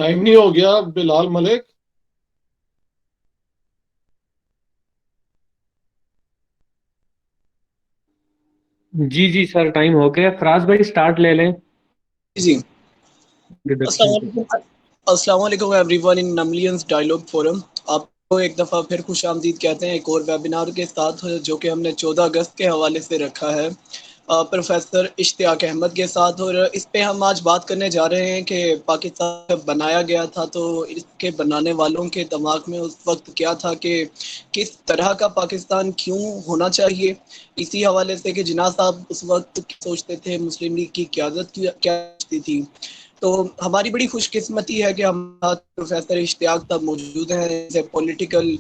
Time نہیں ہو گیا بلال ملک؟ جی جی سر، time ہو گیا. فراز بھائی سٹارٹ لے لیں جی السلام انٹروڈکشن سے. علیکم. السلام علیکم ایوری ون ان نملینس ڈائلاگ فورم. آپ کو ایک دفعہ پھر خوش آمدید کہتے ہیں ایک اور ویبینار کے ساتھ جو کہ ہم نے 14 اگست کے حوالے سے رکھا ہے پروفیسر اشتیاق احمد کے ساتھ. اور اس پہ ہم آج بات کرنے جا رہے ہیں کہ پاکستان جب بنایا گیا تھا تو اس کے بنانے والوں کے دماغ میں اس وقت کیا تھا کہ کس طرح کا پاکستان کیوں ہونا چاہیے. اسی حوالے سے کہ جناح صاحب اس وقت سوچتے تھے مسلم لیگ کی قیادت کیا تھی. تو ہماری بڑی خوش قسمتی ہے کہ ہمارے پروفیسر اشتیاق صاحب موجود ہیں. پولیٹیکل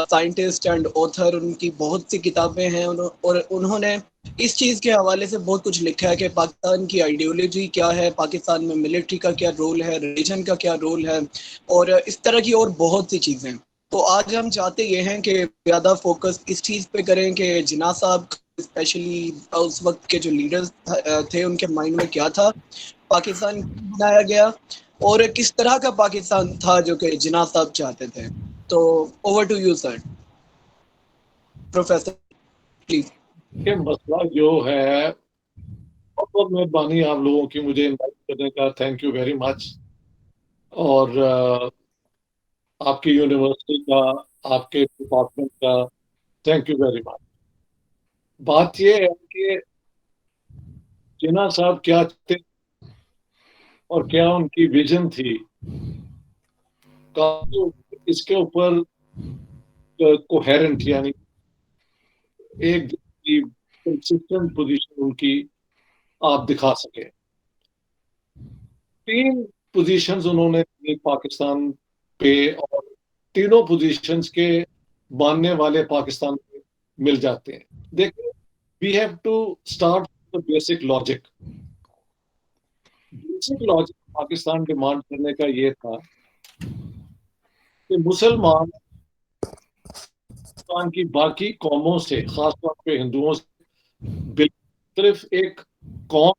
سائنٹسٹ اینڈ آتھر، ان کی بہت سی کتابیں ہیں اور انہوں نے اس چیز کے حوالے سے بہت کچھ لکھا ہے کہ پاکستان کی آئیڈیولوجی کیا ہے، پاکستان میں ملٹری کا کیا رول ہے، ریلیجن کا کیا رول ہے، اور اس طرح کی اور بہت سی چیزیں. تو آج ہم چاہتے یہ ہیں کہ زیادہ فوکس اس چیز پہ کریں کہ جناح صاحب اسپیشلی اس وقت کے جو لیڈرز تھے ان کے مائنڈ میں کیا تھا، پاکستان بنایا گیا، اور کس طرح کا پاکستان تھا جو کہ جناح صاحب چاہتے تھے. تو over to you sir professor please. یہ مسئلہ جو ہے، بہت بہت مہربانی آپ لوگوں کی مجھے انوائٹ کرنے کا، تھینک یو ویری مچ. اور آپ کی یونیورسٹی کا، آپ کے ڈپارٹمنٹ کا تھینک یو ویری مچ. بات یہ ہے کہ جناح صاحب کیا تھے اور کیا ان کی ویژن تھی، کافی اس کے اوپر کوہیرنٹ، یعنی ایک کنسسٹنٹ پوزیشن ان کی آپ دکھا سکے. تین پوزیشنز انہوں نے دی پاکستان پہ، اور تینوں پوزیشنز کے ماننے والے پاکستان میں مل جاتے ہیں. دیکھیں، we have to start basic logic. Basic logic Pakistan demand کرنے کا یہ تھا کہ مسلمان پاکستان کی باقی قوموں سے، خاص طور پہ ہندوؤں سے، صرف ایک قوم،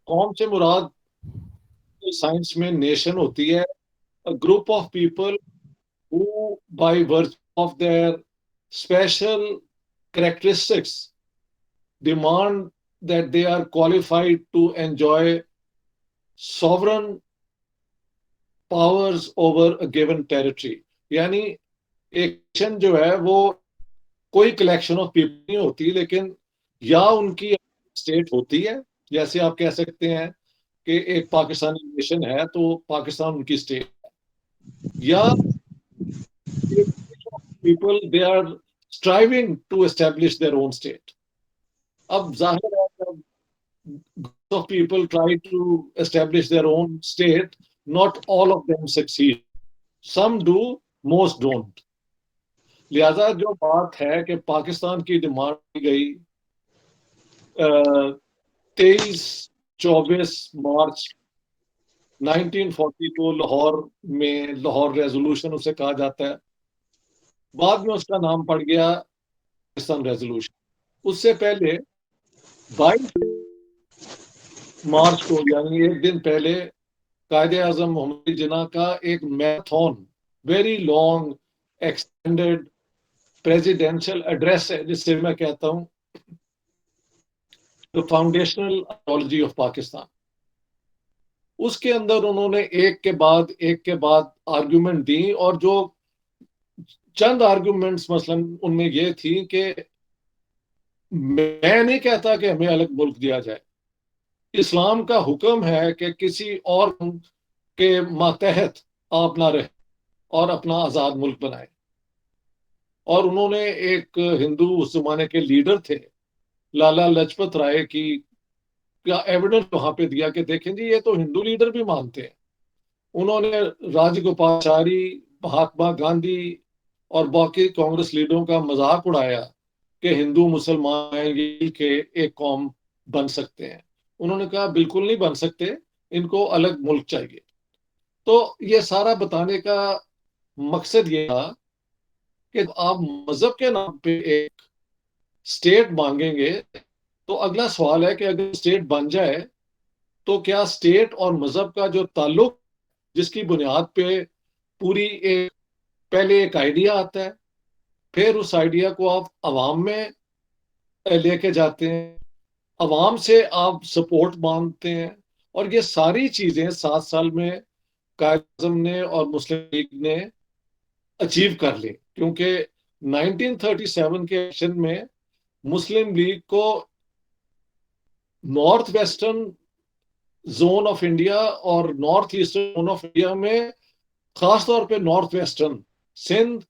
قوم سے مراد سائنس میں نیشن ہوتی ہے، group of people who by virtue of their special characteristics demand that they are qualified to enjoy sovereign powers over a given territory. یعنی ایک نیشن جو ہے وہ کوئی کلیکشن آف پیپل نہیں ہوتی، لیکن یا ان کی اسٹیٹ ہوتی ہے، جیسے آپ کہہ سکتے ہیں کہ ایک پاکستانی نیشن ہے تو پاکستان ان کی اسٹیٹ، یا people they are striving to establish their own state. اب ظاہر ہے جب groups of people try to establish their own state, not all of them succeed. Some do, most don't. لہذا جو بات ہے کہ پاکستان کی ڈیمانڈ کی گئی 23-24 مارچ 1942 لاہور میں، لاہور ریزولوشن اسے کہا جاتا ہے، بعد میں اس کا نام پڑ گیا پاکستان ریزولوشن. اس سے پہلے 22 مارچ کو، یعنی ایک دن پہلے، قائد اعظم محمد جناح کا ایک marathon, very long extended presidential address ہے، جس سے میں کہتا ہوں the foundational ideology of Pakistan. اس کے اندر انہوں نے ایک کے بعد آرگیومنٹ دی، اور جو چند آرگیومنٹس مثلا ان میں یہ تھی کہ میں نہیں کہتا کہ ہمیں الگ ملک دیا جائے، اسلام کا حکم ہے کہ کسی اور کے ماتحت آپ نہ رہیں اور اپنا آزاد ملک بنائیں. اور انہوں نے ایک ہندو اس زمانے کے لیڈر تھے لالا لجپت رائے کی کا ایویڈنس وہاں پہ دیا کہ دیکھیں جی، یہ تو ہندو لیڈر بھی مانتے ہیں. انہوں نے راج گوپاچاری، مہاتما گاندھی اور باقی کانگریس لیڈروں کا مذاق اڑایا کہ ہندو مسلمان مل کے ایک قوم بن سکتے ہیں. انہوں نے کہا بالکل نہیں بن سکتے، ان کو الگ ملک چاہیے. تو یہ سارا بتانے کا مقصد یہ تھا کہ آپ مذہب کے نام پہ ایک اسٹیٹ مانگیں گے تو اگلا سوال ہے کہ اگر اسٹیٹ بن جائے تو کیا اسٹیٹ اور مذہب کا جو تعلق جس کی بنیاد پہ پوری پہلے ایک آئیڈیا آتا ہے، پھر اس آئیڈیا کو آپ عوام میں لے کے جاتے ہیں، عوام سے آپ سپورٹ مانگتے ہیں، اور یہ ساری چیزیں 7 سال میں قائد اعظم نے اور مسلم لیگ نے اچیو کر لی، کیونکہ 1937 کے الیکشن میں مسلم لیگ کو north western zone of India اور north eastern zone of India میں، خاص طور پہ نارتھ ویسٹرن سندھ،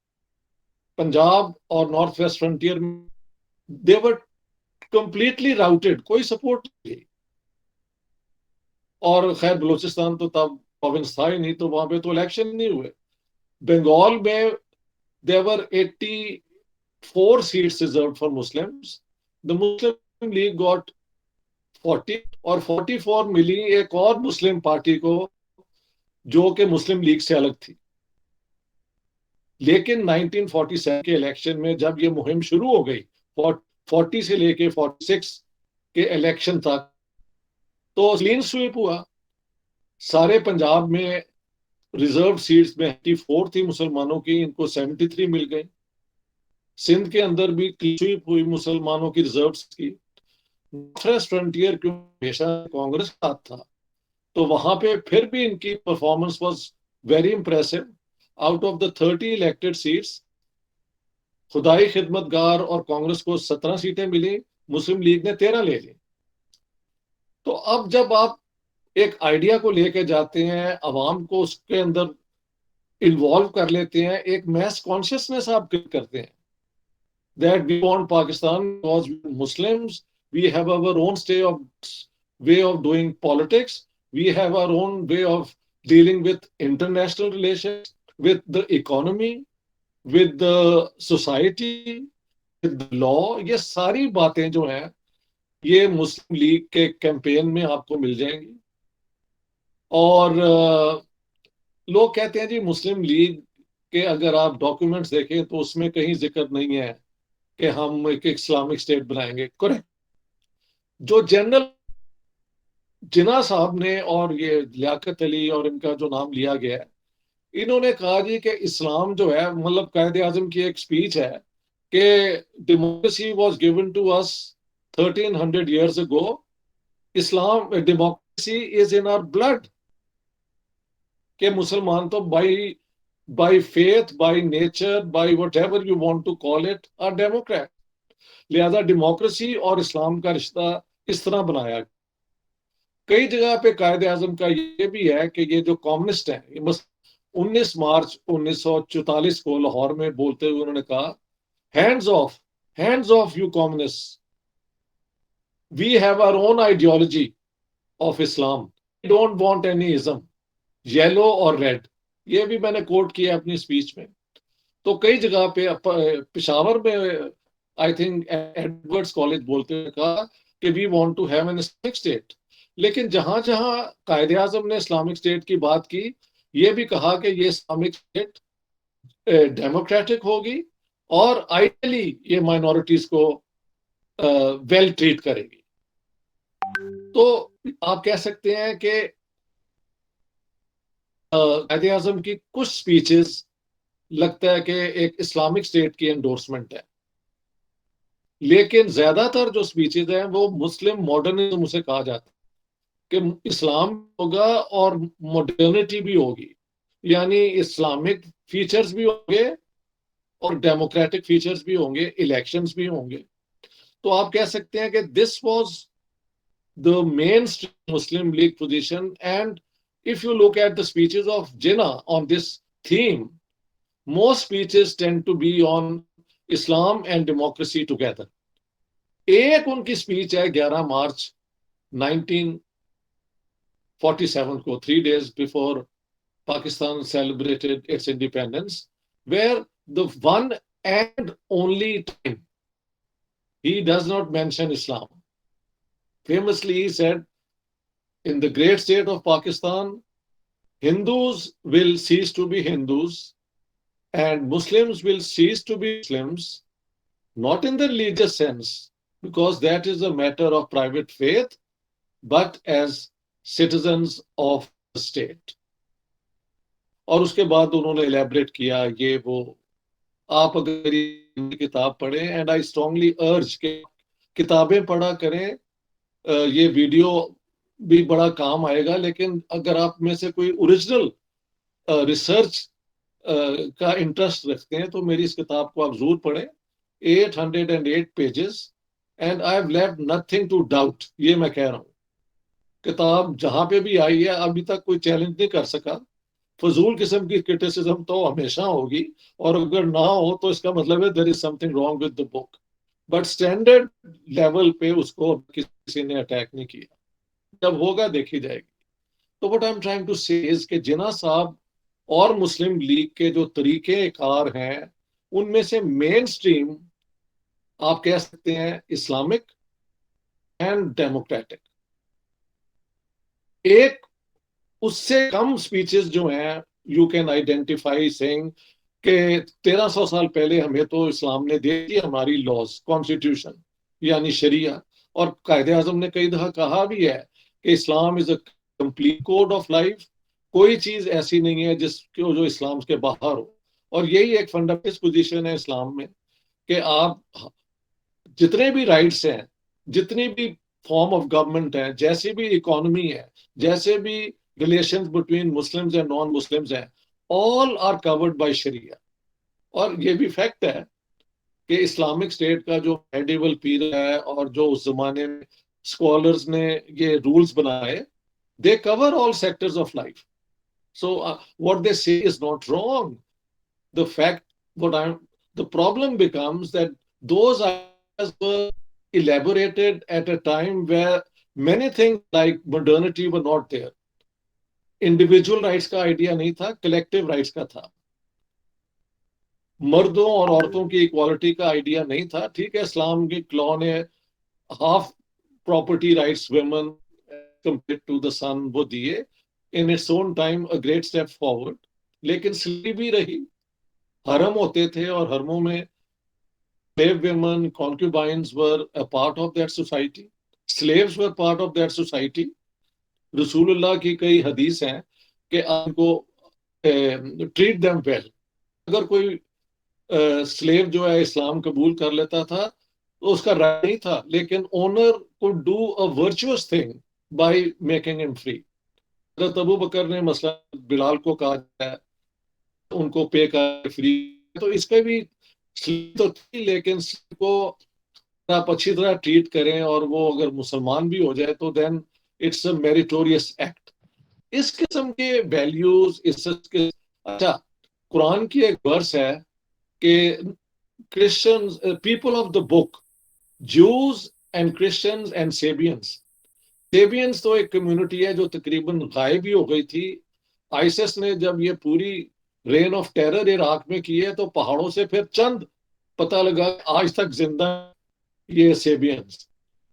پنجاب اور نارتھ ویسٹ فرنٹیئر میں دے ور کمپلیٹلی راؤٹیڈ، کوئی سپورٹ نہیں، اور خیر بلوچستان تو تب پروونس تھا ہی نہیں، تو وہاں پہ تو الیکشن نہیں ہوئے۔ بنگال میں there were 84 seats reserved for Muslims. The Muslim League got 40 اور 44 ملی ایک اور مسلم پارٹی کو جو کہ مسلم لیگ سے الگ تھی۔ لیکن 1947 کے الیکشن میں جب یہ مہم شروع ہو گئی 40 سے لے کے 46 کے الیکشن تک، تو کلین سویپ ہوا، سارے پنجاب میں ریزرو سیٹس میں 84 تھی مسلمانوں کی، ان کو 73 مل گئی، سندھ کے اندر بھی کلین سویپ ہوئی مسلمانوں کی ریزروس کی۔ فرسٹ فرنٹیئر کیوں ہمیشہ کانگریس کا ساتھ تھا، تو وہاں پہ پھر بھی ان کی performance was very impressive. Out of the 30 elected seats, Khudai خدمت گار اور کانگریس کو 17 سیٹیں ملی، مسلم لیگ نے 13 لے لی۔ تو اب جب آپ ایک آئیڈیا کو لے کے جاتے ہیں، عوام کو اس کے اندر انوالو کر لیتے ہیں، ایک میس کانشیسنس آپ کرتے ہیں that we want Pakistan because we are Muslims, we have our own way of doing politics, we have our own way of dealing with international relations, with the economy, with the society, with the law۔ یہ ساری باتیں جو ہیں یہ مسلم league کے campaign میں آپ کو مل جائیں گی۔ اور لوگ کہتے ہیں جی مسلم لیگ کے اگر آپ ڈاکیومنٹس دیکھیں تو اس میں کہیں ذکر نہیں ہے کہ ہم ایک اسلامک اسٹیٹ بنائیں گے۔ کریکٹ، جو جنرل جناح صاحب نے اور یہ لیاقت علی اور ان کا جو نام لیا گیا ہے، انہوں نے کہا جی کہ اسلام جو ہے، مطلب قائد اعظم کی ایک سپیچ ہے کہ democracy was given to us 1300 years ago، Islam democracy is in our blood, کہ مسلمان تو by faith, by nature, by whatever you want to call it, are democrat. لہذا ڈیموکریسی اور اسلام کا رشتہ اس طرح بنایا۔ کئی جگہ پہ قائد اعظم کا یہ بھی ہے کہ یہ جو کمیونسٹ ہیں، 19 مارچ 1944 کو لاہور میں بولتے ہوئے انہوں نے کہا، hands off you communist, we have our own ideology of Islam, don't want any ism, yellow or red. یہ بھی میں نے کوٹ کیا اپنی اسپیچ میں۔ تو کئی جگہ پہ پشاور میں آئی تھنک ایڈورڈز کالج بولتے ہوئے کہا کہ we want to have an Islamic state, لیکن جہاں جہاں قائد اعظم نے اسلامک اسٹیٹ کی بات کی، یہ بھی کہا کہ یہ اسلامک اسٹیٹ ڈیموکریٹک ہوگی اور آئیڈیلی یہ مائنورٹیز کو ویل ٹریٹ کرے گی۔ تو آپ کہہ سکتے ہیں کہ قائد اعظم کی کچھ سپیچز لگتا ہے کہ ایک اسلامک اسٹیٹ کی انڈورسمنٹ ہے، لیکن زیادہ تر جو سپیچز ہیں وہ مسلم ماڈرنزم سے کہا جاتا ہے کہ اسلام ہوگا اور ماڈرنٹی بھی ہوگی، یعنی اسلامک فیچرز بھی ہوں گے اور ڈیموکریٹک فیچرز بھی ہوں گے، الیکشنز بھی ہوں گے۔ تو آپ کہہ سکتے ہیں کہ this was the main Muslim League position. And if you look at the speeches of Jinnah on this theme, most speeches tend to be on Islam and democracy together۔ ایک ان کی سپیچ ہے 11 مارچ 1947 کو، 3 days before Pakistan celebrated its independence, where the one and only time he does not mention Islam. Famously he said, in the great state of Pakistan, Hindus will cease to be Hindus and Muslims will cease to be Muslims, not in the religious sense, because that is a matter of private faith, but as citizens of the state۔ اور اس کے بعد انہوں نے elaborate کیا یہ وہ. آپ اگر یہ کتاب پڑھیں اینڈ آئی اسٹرانگلی ارج کہ کتابیں پڑھا کریں. یہ ویڈیو بھی بڑا کام آئے گا، لیکن اگر آپ میں سے کوئی اوریجنل ریسرچ کا انٹرسٹ رکھتے ہیں تو میری اس کتاب کو آپ ضرور پڑھیں. 808 pages and I have left nothing to doubt. یہ میں کہہ رہا ہوں، کتاب جہاں پہ بھی آئی ہے ابھی تک کوئی چیلنج نہیں کر سکا. فضول قسم کی کرٹیسزم تو ہمیشہ ہوگی، اور اگر نہ ہو تو اس کا مطلب ہے there is something wrong with the book. But standard level پہ اس کو کسی نے اٹیک نہیں کیا. جب ہوگا دیکھی جائے گی. تو what I am trying to say is کہ جناح صاحب اور مسلم لیگ کے جو طریقے کار ہیں ان میں سے مین سٹریم آپ کہہ سکتے ہیں اسلامک اینڈ ڈیموکریٹک. ایک اس سے کم سپیچز جو ہیں یو کین آئیڈینٹیفائی سینگ کہ 1300 سال پہلے ہمیں تو اسلام نے دے دی ہماری لاز کانسٹیٹیوشن یعنی شریعہ. اور قائد اعظم نے کئی دفعہ کہا بھی ہے کہ Islam is a complete code of life. کوئی چیز ایسی نہیں ہے جس جو اسلام کے باہر ہو. اور یہی ایک فنڈامنٹل پوزیشن ہے اسلام میں کہ آپ جتنے بھی رائٹس ہیں، جتنی بھی فارم آف گورنمنٹ ہے، جیسی بھی اکانومی ہے، جیسے بھی relations between Muslims and non Muslims ہیں، all are covered by شریعہ. اور یہ بھی فیکٹ ہے کہ اسلامک اسٹیٹ کا جو میڈیول پیریڈ ہے اور جو اس زمانے میں اسکالرز نے یہ رولز بنائے they cover all sectors of life. So what they say is not wrong. The problem becomes that those ideas were elaborated at a time where many things like modernity were not there. Individual rights کا idea نہیں تھا، collective rights کا تھا. مردوں اور عورتوں کی equality کا آئیڈیا نہیں تھا. ٹھیک ہے، اسلام کی لا نے half property rights women compared to the sun وہ دیے in its own time a great step forward. لیکن سلیوری رہی. حرم ہوتے تھے اور حرموں میں slave women, concubines were a part of that society. Slaves were part of that society. رسول اللہ کی کئی حدیث ہیں کہ آپ کو ٹریٹ دیم ویل. اگر کوئی سلیو جو ہے اسلام قبول کر لیتا تھا تو اس کا رائٹ نہیں تھا، لیکن owner could do a virtuous thing by making him free. حضرت ابو بکر نے مثلا بلال کو کہا ہے ان کو پے کر فری. تو اس کا بھی تو تھی، لیکن کو آپ اچھی طرح ٹریٹ کریں اور وہ اگر مسلمان بھی ہو جائے تو دین اٹس اے میریٹوریس ایکٹ. اس قسم کے ویلیوز اچھا قرآن کی ایک ورس ہے کہ Christians people of the book Jews and Christians and Sabians. Sabians تو ایک کمیونٹی ہے جو تقریباً غائب ہی ہو گئی تھی. آئیسس نے جب یہ پوری رین آف ٹیرر عراق میں کی ہے تو پہاڑوں سے پھر چند پتہ لگا آج تک زندہ یہ سیبینز.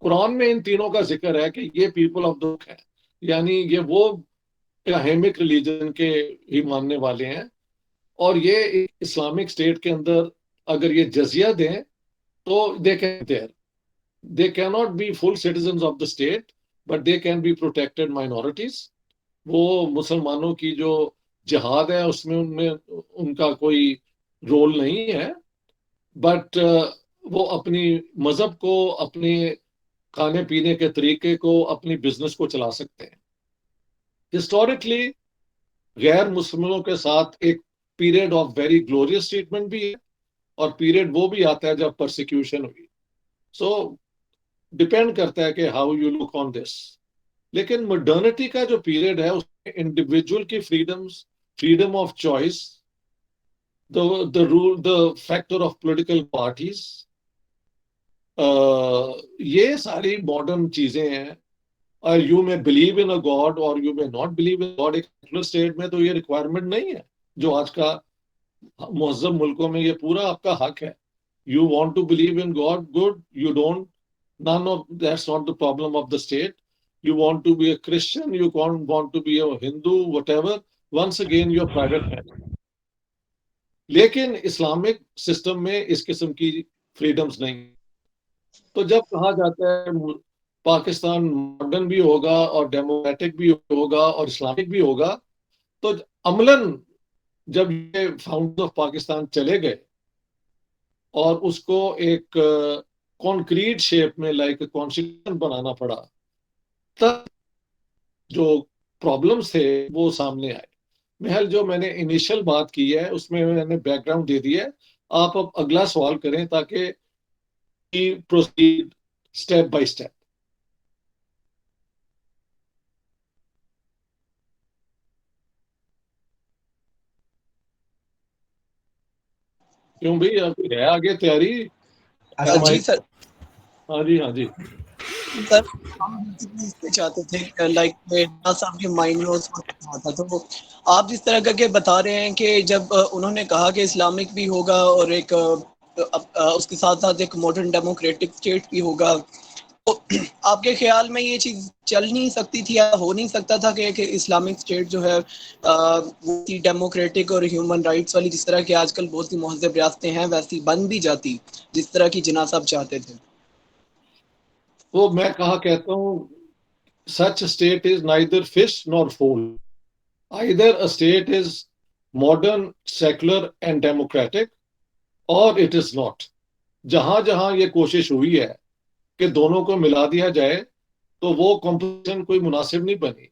قرآن میں ان تینوں کا ذکر ہے کہ یہ پیپل آف دا بک ہے، یعنی یہ وہ ہیمک ریلیجن کے ہی ماننے والے ہیں. اور یہ اسلامک اسٹیٹ کے اندر اگر یہ جزیہ دیں تو they cannot be full citizens of the state but they can be protected minorities. وہ مسلمانوں کی جو جہاد ہے اس میں ان کا کوئی رول نہیں ہے، بٹ وہ اپنی مذہب کو، اپنے کھانے پینے کے طریقے کو، اپنی بزنس کو چلا سکتے ہیں. ہسٹوریکلی غیر مسلموں کے ساتھ ایک period of very glorious treatment بھی ہے، اور پیریڈ وہ بھی آتا ہے جب پرسیکیوشن ہوئی. سو ڈپینڈ کرتا ہے کہ ہاؤ یو لک آن دس. لیکن ماڈرنٹی کا جو پیریڈ ہے اس میں انڈیویجول کی freedom of choice, the factor of political parties, یہ ساری ماڈرن چیزیں ہیں. You may believe in a God or you may not believe in God. ایک سیکولر اسٹیٹ میں تو یہ ریکوائرمنٹ نہیں ہے جو آج کا مہذب ملکوں میں یہ پورا آپ کا حق ہے. You want to believe in God, good. You don't, that's not the problem of the state. You want to be a Christian, you want to be a Hindu, whatever. Once again, your private matter. لیکن Islamic system میں اس قسم کی freedoms نہیں. تو جب کہا جاتا ہے پاکستان ماڈرن بھی ہوگا اور ڈیموکریٹک بھی ہوگا اور اسلامک بھی ہوگا، تو عملاً جب یہ فاؤنڈر آف پاکستان چلے گئے اور اس کو ایک کانکریٹ شیپ میں لائک کانسٹیٹیوشن بنانا پڑا، تب جو پرابلمس تھے وہ سامنے آئے. محل جو میں نے انیشل بات کی ہے اس میں نے بیک گراؤنڈ دے دی ہے. آپ اب اگلا سوال کریں تاکہ پروسیڈ اسٹیپ بائی اسٹیپ. کیوں بھائی آپ ہے آگے تیاری؟ جی سر. ہاں جی ہاں جی سر ہم چاہتے تھے لائک صاحب کے مائنڈ میں اس وقت آتا تو آپ جس طرح کر کے بتا رہے ہیں کہ جب انہوں نے کہا کہ اسلامک بھی ہوگا اور ایک اس کے ساتھ ساتھ ایک ماڈرن ڈیموکریٹک اسٹیٹ بھی ہوگا، تو آپ کے خیال میں یہ چیز چل نہیں سکتی تھی یا ہو نہیں سکتا تھا کہ اسلامک اسٹیٹ جو ہے وہ ڈیموکریٹک اور ہیومن رائٹس والی، جس طرح کہ آج کل بہت سی مہذب ریاستیں ہیں ویسی بن بھی جاتی جس طرح کی جناح صاحب چاہتے تھے؟ وہ میں کہا کہتا ہوں such a state is neither fish nor fowl. Either a state is modern, secular and democratic or it is not. جہاں جہاں یہ کوشش ہوئی ہے کہ دونوں کو ملا دیا جائے تو وہ کمپوزیشن کوئی مناسب نہیں بنی.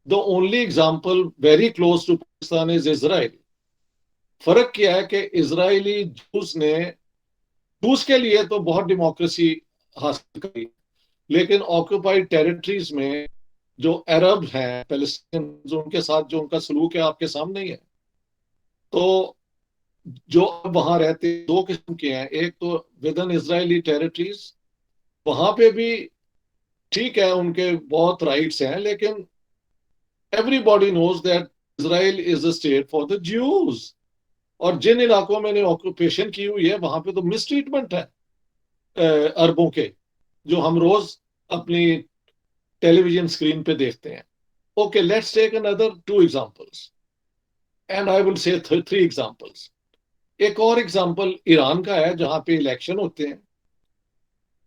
The only example very close to Pakistan is Israel. فرق کیا ہے کہ اسرائیلی جوز نے جوز کے لیے تو بہت ڈیموکریسی حاصل کری، لیکن آکوپائڈ ٹیریٹریز میں جو عرب ہیں پیلسٹین ان کے ساتھ جو ان کا سلوک ہے آپ کے سامنے ہی ہے. تو جو اب وہاں رہتے دو قسم کے ہیں، ایک تو ود ان اسرائیلی ٹیریٹریز، وہاں پہ بھی ٹھیک ہے ان کے بہت رائٹس ہیں، لیکن every body knows that Israel is a state for the Jews. اور جن علاقوں میں نے آکوپیشن کی ہوئی ہے وہاں پہ تو مس ٹریٹمنٹ ہے عربوں کے، جو ہم روز اپنی ٹیلی ویژن اسکرین پہ دیکھتے ہیں. اوکے لیٹس ٹیک اندر 2 examples and I will say 3 examples. ایک اور ایگزامپل ایران کا ہے جہاں پہ الیکشن ہوتے ہیں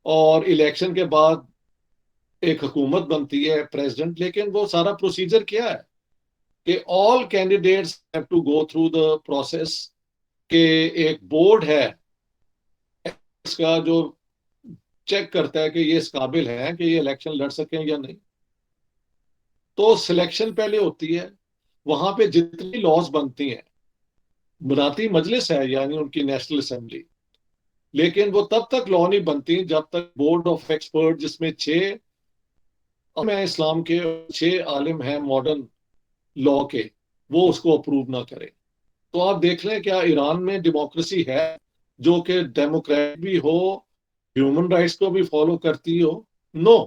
اور الیکشن کے بعد ایک حکومت بنتی ہے پریزیڈنٹ، لیکن وہ سارا پروسیجر کیا ہے کہ all candidates have to go through the process, کہ ایک بورڈ ہے اس کا جو چیک کرتا ہے کہ یہ اس قابل ہے کہ یہ الیکشن لڑ سکیں یا نہیں. تو سلیکشن پہلے ہوتی ہے، وہاں پہ جتنی لاز بنتی ہیں بناتی مجلس ہے یعنی ان کی نیشنل اسمبلی، لیکن وہ تب تک لا نہیں بنتی جب تک بورڈ آف ایکسپرٹ جس میں 6 اسلام کے 6 عالم ہیں ماڈرن لا کے، وہ اس کو اپروو نہ کرے. تو آپ دیکھ لیں کیا ایران میں ڈیموکریسی ہے جو کہ ڈیموکریٹ بھی ہو، ہیومن رائٹس کو بھی فالو کرتی ہو؟ نو.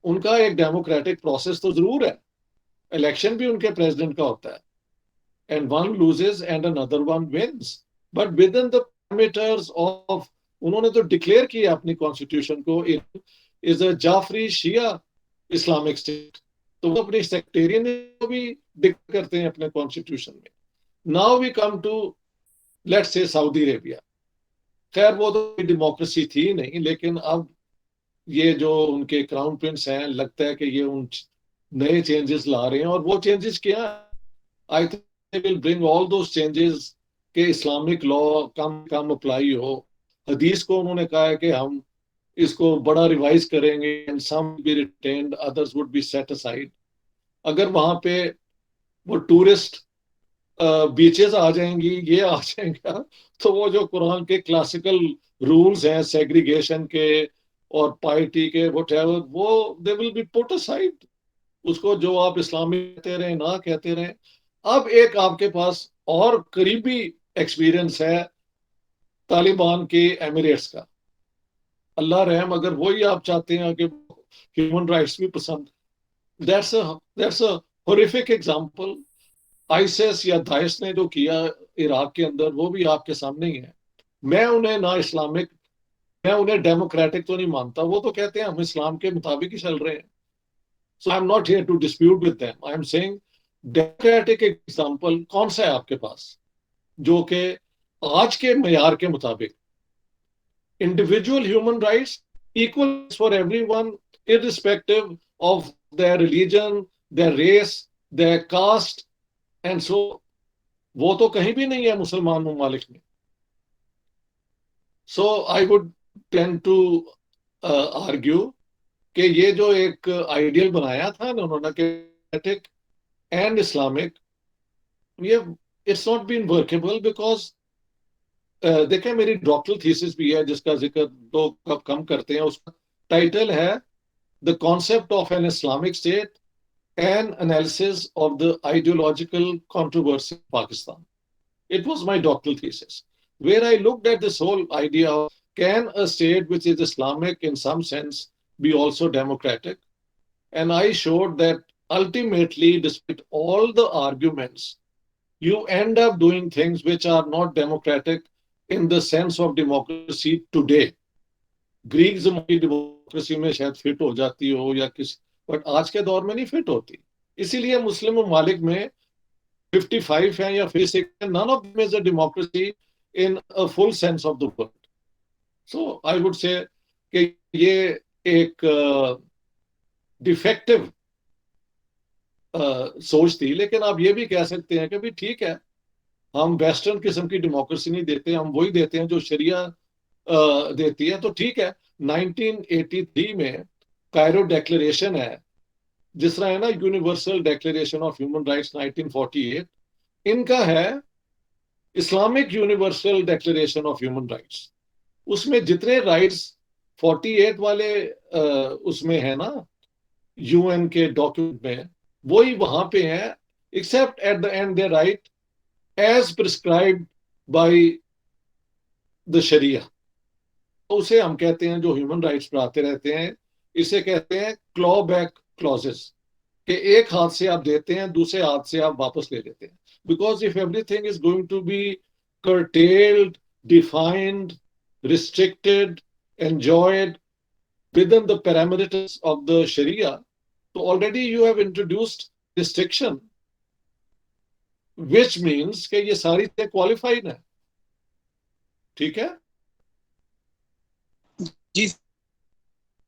ان کا ایک ڈیموکریٹک پروسیس تو ضرور ہے، الیکشن بھی ان کے پریزیڈنٹ کا ہوتا ہے and one loses and another one wins, but within the parameters of انہوں نے تو ڈکلیئر کیا اپنی کانسٹیٹیوشن کو is a Jafari Shia Islamic state, تو وہ اپنی سیکٹیرین کو بھی ڈکلیئر کرتے ہیں اپنے کانسٹیٹیوشن میں. Now we come to let's say Saudi Arabia. خیر وہ تو ڈیموکریسی تھی نہیں، لیکن اب یہ جو ان کے کراؤن پرنس ہیں لگتا ہے کہ یہ ان نئے چینجز لا رہے ہیں، اور وہ چینجز کیا ہیں؟ I think they will bring all those changes کہ اسلامک لا کم اپلائی ہو. حدیث کو انہوں نے کہا ہے کہ ہم اس کو بڑا ریوائز کریں گے and some will be retained, others would be set aside. اگر وہاں پہ وہ ٹورسٹ بیچز آ جائیں گی، یہ آ جائیں گا، تو وہ جو قرآن کے کلاسیکل رولز ہیں سیگریگیشن کے اور پائٹی کے وہ they will be put aside. اس کو جو آپ اسلامی کہتے رہیں نہ کہتے رہیں. اب ایک آپ کے پاس اور قریبی ایکسپیرئنس ہے طالبان کے ایمریٹس کا. اللہ رحم، اگر وہی آپ چاہتے ہیں کہ ہیومن رائٹس بھی پسند، that's a horrific example. ISIS یا داعش نے جو کیا عراق کے اندر وہ بھی آپ کے سامنے ہی ہے. میں انہیں نہ اسلامک، میں انہیں ڈیموکریٹک تو نہیں مانتا، وہ تو کہتے ہیں ہم اسلام کے مطابق ہی چل رہے ہیں. So I'm not here to dispute with them. I'm saying democratic example کون سا ہے آپ کے پاس جو کہ آج کے معیار کے مطابق individual human rights equal for everyone irrespective of their religion, their race, their caste and so وہ تو کہیں بھی نہیں ہے مسلمان ممالک میں. So I would tend to argue کہ یہ جو ایک آئیڈیل بنایا تھا نا انہوں نے اینڈ اسلامک، یہ it's not been workable because دیکھیں میری ڈاکٹرل تھیسس بھی ہے جس کا ذکر لوگ اب کم کرتے ہیں. اس کا ٹائٹل ہے the concept of N Islamic state and analysis of the ideological controversy in Pakistan. It was my doctoral thesis, where I looked at this whole idea of can a state which is Islamic in some sense be also democratic? And I showed that ultimately, despite all the arguments, you end up doing things which are not democratic in the sense of democracy today. Greek زمانے کی democracy میں شاید fit ہو جاتی ہو یا کس، but آج کے دور میں نہیں فٹ ہوتی. اسی لیے مسلم ممالک میں 55 ہیں یا 56 ہیں، none of them is a democracy in a full sense of the word. So I would say کہ یہ ایک ڈیفیکٹو سوچ تھی. لیکن آپ یہ بھی کہہ سکتے ہیں کہ بھی ٹھیک ہے، ہم ویسٹرن قسم کی ڈیموکریسی نہیں دیتے، ہم وہی دیتے ہیں جو شریعہ دیتی ہے. تو ٹھیک ہے، 1983 میں کائرو ڈیکلریشن ہے، جس طرح ہے نا universal declaration of human rights 1948، ان کا ہے Islamic universal declaration of human rights. اس میں جتنے رائٹس 48 والے اس میں ہے نا یو این کے ڈاکیومنٹ میں، وہی وہاں پہ ہیں، except at the end the right as prescribed by the Shariah. اسے ہم کہتے ہیں جو ہیومن رائٹس پر آتے رہتے ہیں، اسے کہتے ہیں کلو بیک کلوزز، کہ ایک ہاتھ سے آپ دیتے ہیں، دوسرے ہاتھ سے آپ واپس لے لیتے ہیں. Because of everything is going to be curtailed, defined, restricted, enjoyed within the parameters of the Sharia, so already you have introduced restriction, which means کہ یہ ساری چیزیں qualified ہیں. ٹھیک ہے؟ جی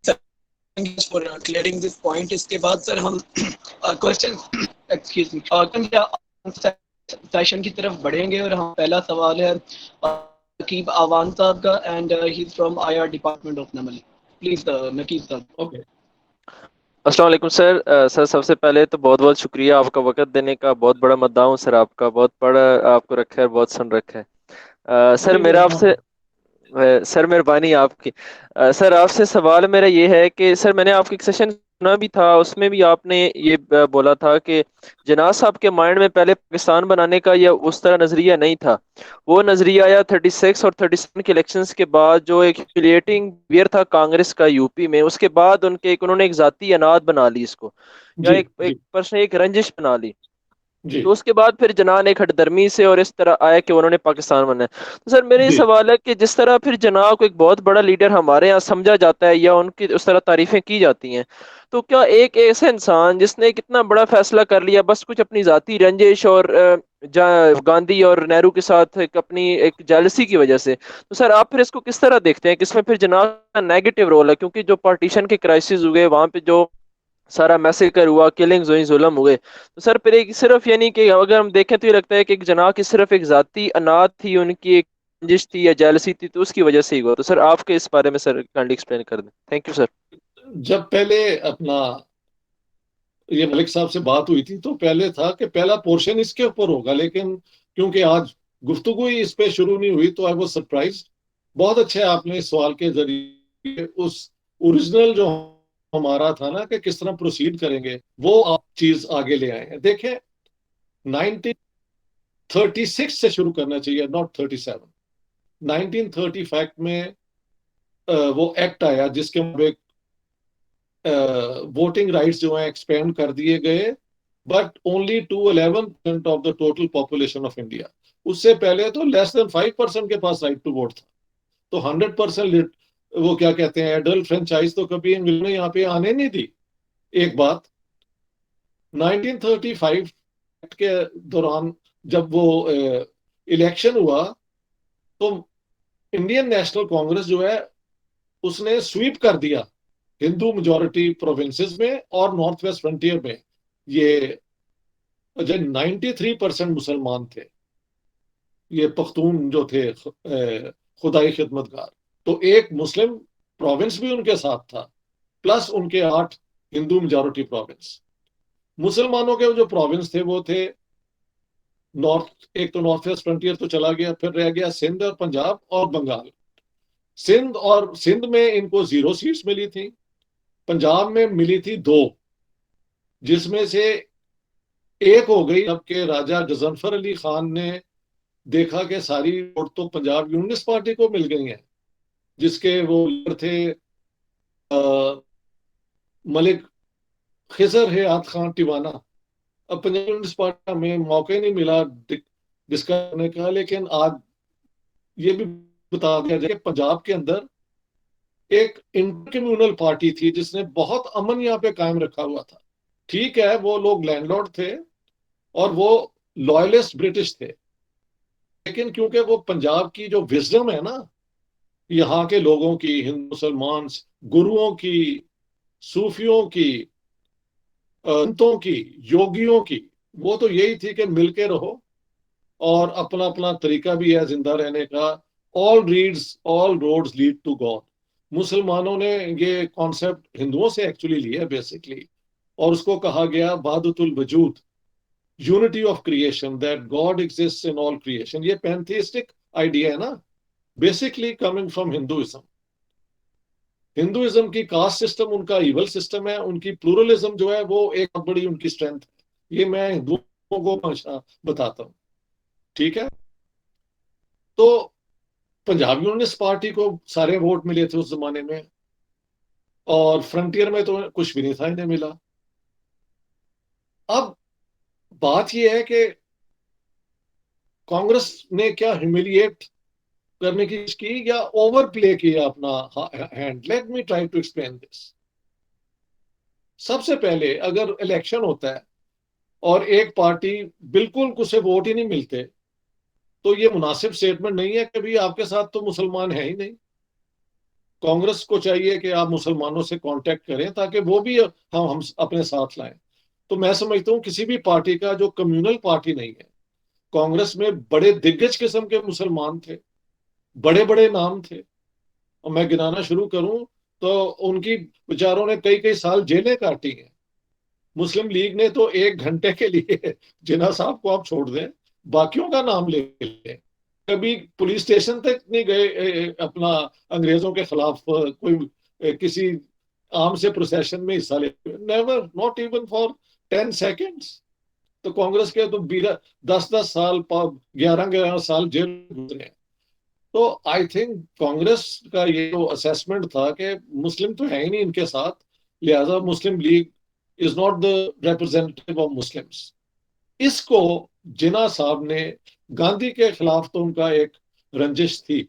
thank you for clearing this point. اس کے بعد سر ہم question excuse me سیشن کی طرف بڑھیں گے، اور ہم پہلا سوال ہے نقیب آوان صاحب کا، and he is from I R department of NUML. Please Naqeeb sahib. Okay. السلام علیکم سر. سر سب سے پہلے تو بہت بہت شکریہ آپ کا وقت دینے کا. بہت بڑا مدعا ہوں سر آپ کا، بہت پڑھ آپ کو رکھا ہے، بہت سن رکھا ہے. سر میرا آپ سے سر مہربانی آپ کی. سر آپ سے سوال میرا یہ ہے کہ سر میں نے آپ کی ایک سیشن سنا بھی تھا، اس میں بھی آپ نے یہ بولا تھا کہ جناح صاحب کے مائنڈ میں پہلے پاکستان بنانے کا یا اس طرح نظریہ نہیں تھا، وہ نظریہ آیا 36 اور 37 کے الیکشنز کے بعد، جو ایک ہیوملیٹنگ ویئر تھا کانگریس کا یو پی میں. اس کے بعد انہوں نے ایک ذاتی اناد بنا لی اس کو، یا ایک رنجش بنا لی. تو اس کے بعد پھر جناح نے کھٹ درمی سے اور اس طرح آیا کہ انہوں نے پاکستان بنایا. تو سر میرا یہ سوال ہے کہ جس طرح پھر جناح کو ایک بہت بڑا لیڈر ہمارے یہاں سمجھا جاتا ہے یا ان کی اس طرح تعریفیں کی جاتی ہیں، تو کیا ایک ایسے انسان جس نے ایک اتنا بڑا فیصلہ کر لیا بس کچھ اپنی ذاتی رنجش اور گاندھی اور نہرو کے ساتھ اپنی ایک جیلسی کی وجہ سے، تو سر آپ پھر اس کو کس طرح دیکھتے ہیں کہ اس میں پھر جناح کا نیگیٹو رول ہے؟ کیونکہ جو پارٹیشن کے کرائسس ہوئے وہاں پہ جو سارا میسیکر ہوا، کلنگز ہوئی، ظلم ہوئے، تو سر پھر ایک صرف یعنی کہ اگر ہم دیکھیں تو یہ لگتا ہے کہ ایک جناح کی صرف ایک ذاتی اناد تھی، ان کی ایک رنجش تھی یا جیلسی تھی، تو اس کی وجہ سے ہی ہوا. تو سر آپ کے اس بارے میں سر کائنڈلی ایکسپلین کر دیں. Thank you sir. جب پہلے اپنا یہ ملک صاحب سے بات ہوئی تھی تو پہلے تھا کہ پہلا پورشن اس کے اوپر ہوگا، لیکن کیونکہ آج گفتگو ہی اس پہ شروع نہیں ہوئی تو آئی واز سرپرائزڈ. بہت اچھا آپ نے اس سوال کے ذریعے اس اوریجنل جو ہمارا تھا نا کہ کس طرح پروسیڈ کریں گے وہ آپ چیز آگے لے آئے ہیں. دیکھیں 1936 سے شروع کرنا چاہیے، ناٹ 37. 1935 میں وہ ایکٹ آیا جس کے مطابق ووٹنگ رائٹس جو ہیں ایکسپینڈ کر دیے گئے، but only to 11% of the total population of India. اس سے پہلے تو لیس دین 5% کے پاس رائٹ ٹو ووٹ تھا. تو 100% وہ کیا کہتے ہیں ایڈلٹ فرینچائز تو کبھی انگلینڈ نے یہاں پہ آنے نہیں دی. ایک بات 1935 کے دوران جب وہ الیکشن ہوا تو انڈین نیشنل کانگریس جو ہے اس نے سویپ کر دیا ہندو میجورٹی پروونسز میں اور نارتھ ویسٹ فرنٹیئر میں. یہ 93% مسلمان تھے. یہ پختون جو تھے خدائی خدمتگار، تو ایک مسلم پروونس بھی ان کے ساتھ تھا، پلس ان کے 8 ہندو میجورٹی پروونس۔ مسلمانوں کے جو پروونس تھے وہ تھے نارتھ، ایک تو نارتھ ویسٹ فرنٹیئر تو چلا گیا، پھر رہ گیا سندھ اور پنجاب اور بنگال۔ سندھ میں ان کو 0 سیٹس ملی تھی، پنجاب میں ملی تھی 2، جس میں سے ایک ہو گئی جبکہ راجہ غضنفر علی خان نے دیکھا کہ ساری ووٹ تو پنجاب یونینسٹ پارٹی کو مل گئی ہیں، جس کے وہ لیڈر تھے ملک خضر حیات خان ٹیوانا۔ اب پنجاب یونینسٹ پارٹی میں موقع نہیں ملا ڈسکس کرنے کا، لیکن آج یہ بھی بتا دیا جائے کہ پنجاب کے اندر ایک انٹر کمیونل پارٹی تھی جس نے بہت امن یہاں پہ قائم رکھا ہوا تھا۔ ٹھیک ہے وہ لوگ لینڈ لارڈ تھے اور وہ لوائلسٹ برٹش تھے، لیکن کیونکہ وہ پنجاب کی جو وزڈم ہے نا یہاں کے لوگوں کی، ہندو مسلمان گروؤں کی، صوفیوں کی، انتوں کی، یوگیوں کی، وہ تو یہی تھی کہ مل کے رہو، اور اپنا اپنا طریقہ بھی ہے زندہ رہنے کا۔ all roads lead to God۔ مسلمانوں نے یہ کانسیپٹ ہندوؤں سے ایکچولی لیا بیسکلی، اور اس کو کہا گیا وحدت الوجود، unity of creation, that God exist in all creation. یہ پینتھیسٹک آئیڈیا ہے نا، basically coming from Hinduism. Hinduism کی کاسٹ سسٹم ان کا ایول سسٹم ہے، ان کی پلورلزم جو ہے وہ ایک بڑی ان کی اسٹرینتھ ہے۔ یہ میں ہندوؤں کو ہمیشہ بتاتا ہوں، ٹھیک ہے۔ تو پنجاب یونینسٹ پارٹی کو سارے ووٹ ملے تھے اس زمانے میں، اور فرنٹیئر میں تو کچھ بھی نہیں تھا انہیں ملا۔ اب بات یہ ہے کہ کانگریس نے کیا ہیوملیٹ کرنے کی یا اوور پلے کیا اپنا hand? Let me try to explain this. سب سے پہلے اگر الیکشن ہوتا ہے اور ایک پارٹی بالکل اسے ووٹ ہی نہیں ملتے، تو یہ مناسب سٹیٹمنٹ نہیں ہے کہ بھی آپ کے ساتھ تو مسلمان ہیں ہی نہیں۔ کانگریس کو چاہیے کہ آپ مسلمانوں سے کانٹیکٹ کریں تاکہ وہ بھی ہم اپنے ساتھ لائیں۔ تو میں سمجھتا ہوں کسی بھی پارٹی کا جو کمیونل پارٹی نہیں ہے، کانگریس میں بڑے دگج قسم کے مسلمان تھے، بڑے بڑے نام تھے، اور میں گنانا شروع کروں تو ان کی بیچاروں نے کئی کئی سال جیلیں کاٹی ہیں۔ مسلم لیگ نے تو 1 گھنٹے کے لیے جناح صاحب کو آپ چھوڑ دیں، باقیوں کا نام لے لیں، کبھی پولیس اسٹیشن تک نہیں گئے اپنا انگریزوں کے خلاف کوئی کسی عام سے پروسیشن میں حصہ لے، never, not even for 10 seconds. تو کانگریس کے تو 10 سال 11 سال جیل گزرے ہیں۔ تو آئی تھنک کانگریس کا یہ جو اسیسمنٹ تھا کہ مسلم تو ہے ہی نہیں ان کے ساتھ، لہذا Muslim League is not the representative of Muslims. اس کو جناح صاحب نے، گاندھی کے خلاف تو ان کا ایک رنجش تھی،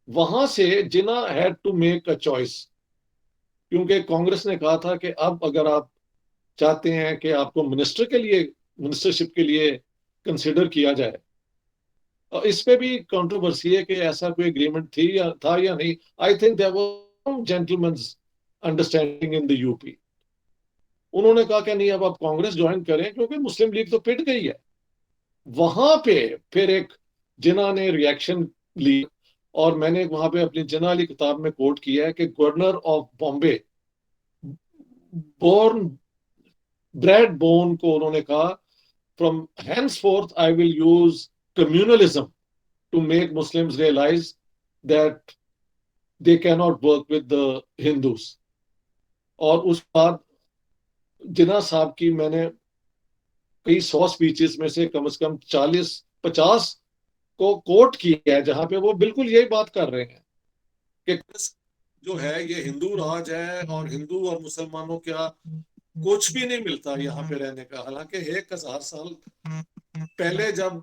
وہاں سے Jinnah had to make a choice, کیونکہ کانگریس نے کہا تھا کہ اب اگر آپ چاہتے ہیں کہ آپ کو منسٹرشپ کے لیے کنسیڈر کیا جائے، اور اس پہ بھی کنٹروورسی ہے کہ ایسا کوئی اگریمنٹ تھا یا نہیں۔ I think there was gentleman's understanding in the U P. انہوں نے کہا کہ نہیں اب آپ کانگریس جوائن کریں کیونکہ مسلم لیگ تو پٹ گئی ہے۔ وہاں پہ پھر ایک جناح نے ریئیکشن لی، اور میں نے وہاں پہ اپنی جناح علی کتاب میں کوٹ کیا ہے کہ governor of Bombay Brabourne کو انہوں نے کہا from henceforth I will use communalism to make Muslims realize that they cannot work with the Hindus۔ اور اس بعد جناح صاحب کی میں نے کئی 100 سپیچز میں سے کم 40-50 کو کوٹ کیا ہے جہاں پہ وہ بالکل یہی بات کر رہے ہیں کہ جو ہے یہ ہندو راج ہے، اور ہندو اور مسلمانوں کا کچھ بھی نہیں ملتا یہاں پہ رہنے کا۔ حالانکہ 1000 سال پہلے جب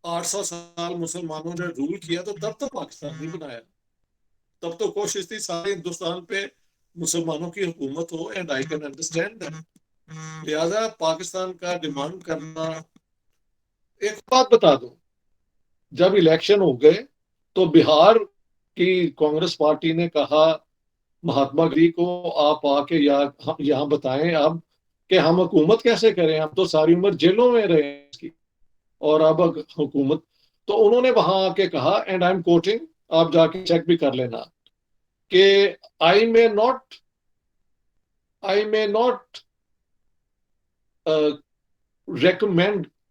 800 سال مسلمانوں نے رول کیا تو تب تو پاکستان نہیں بنایا، تب تو کوشش تھی سارے ہندوستان پہ مسلمانوں کی حکومت ہو، and I can understand that. لہذا پاکستان کا ڈیمانڈ کرنا۔ ایک بات بتا دوں، جب الیکشن ہو گئے تو بہار کی کانگریس پارٹی نے کہا مہاتما گاندھی کو آپ آ کے یہاں بتائیں اب کہ ہم حکومت کیسے کریں، ہم تو ساری عمر جیلوں میں رہے ہیں اور اب حکومت تو انہوں نے وہاں آ کے کہا, اینڈ آئی ایم کوٹنگ, آپ جا کے چیک بھی کر لینا, کہ آئی مے ناٹ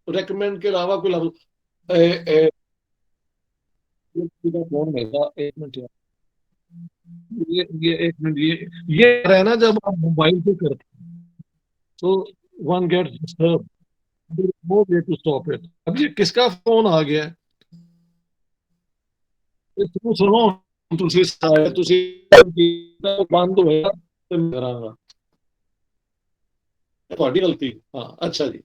ریکمینڈ کے علاوہ کوئی لفظ, فون ہے گا, ایک منٹ یار, یہ ایک منٹ, یہ ہے نا جب آپ موبائل پہ کرتے ہیں تو when get disturb, no way to stop it. اب یہ کس کا فون آ گیا ہے؟ تم سنو, بند ہوئے گا, تھوڑی غلطی. ہاں اچھا جی,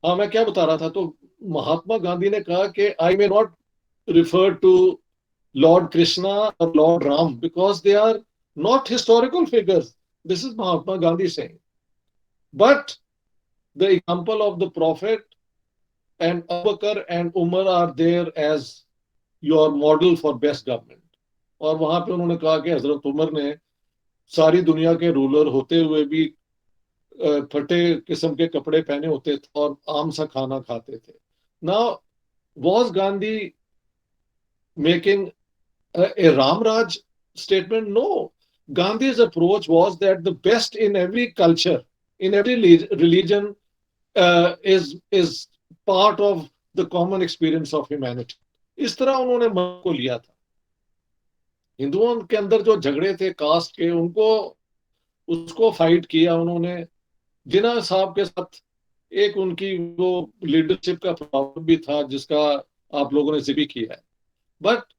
ہاں میں کیا بتا رہا تھا, تو مہاتما گاندھی نے کہا کہ I may not refer to lord Krishna اور lord Ram because they are not historical figures. This is Mahatma Gandhi saying. But the example of the Prophet and Abu Bakr and Umar are there as your model for best government. اور وہاں پہ انہوں نے کہا کہ حضرت عمر نے ساری دنیا کے رولر ہوتے ہوئے بھی پھٹے قسم کے کپڑے پہنے ہوتے تھے اور عام سا کھانا کھاتے تھے. Now, was Gandhi making a Ram Raj statement? No. Gandhi's approach was that the best in every culture, in every religion, is part of the common experience of humanity. اس طرح انہوں نے من کو لیا تھا. ہندوؤں کے اندر جو جھگڑے تھے کاسٹ کے, ان کو اس کو فائٹ کیا انہوں نے. جناح صاحب کے ساتھ ایک ان کی وہ لیڈرشپ کا پرابلم بھی تھا جس کا آپ لوگوں نے ذکر کیا ہے. بٹ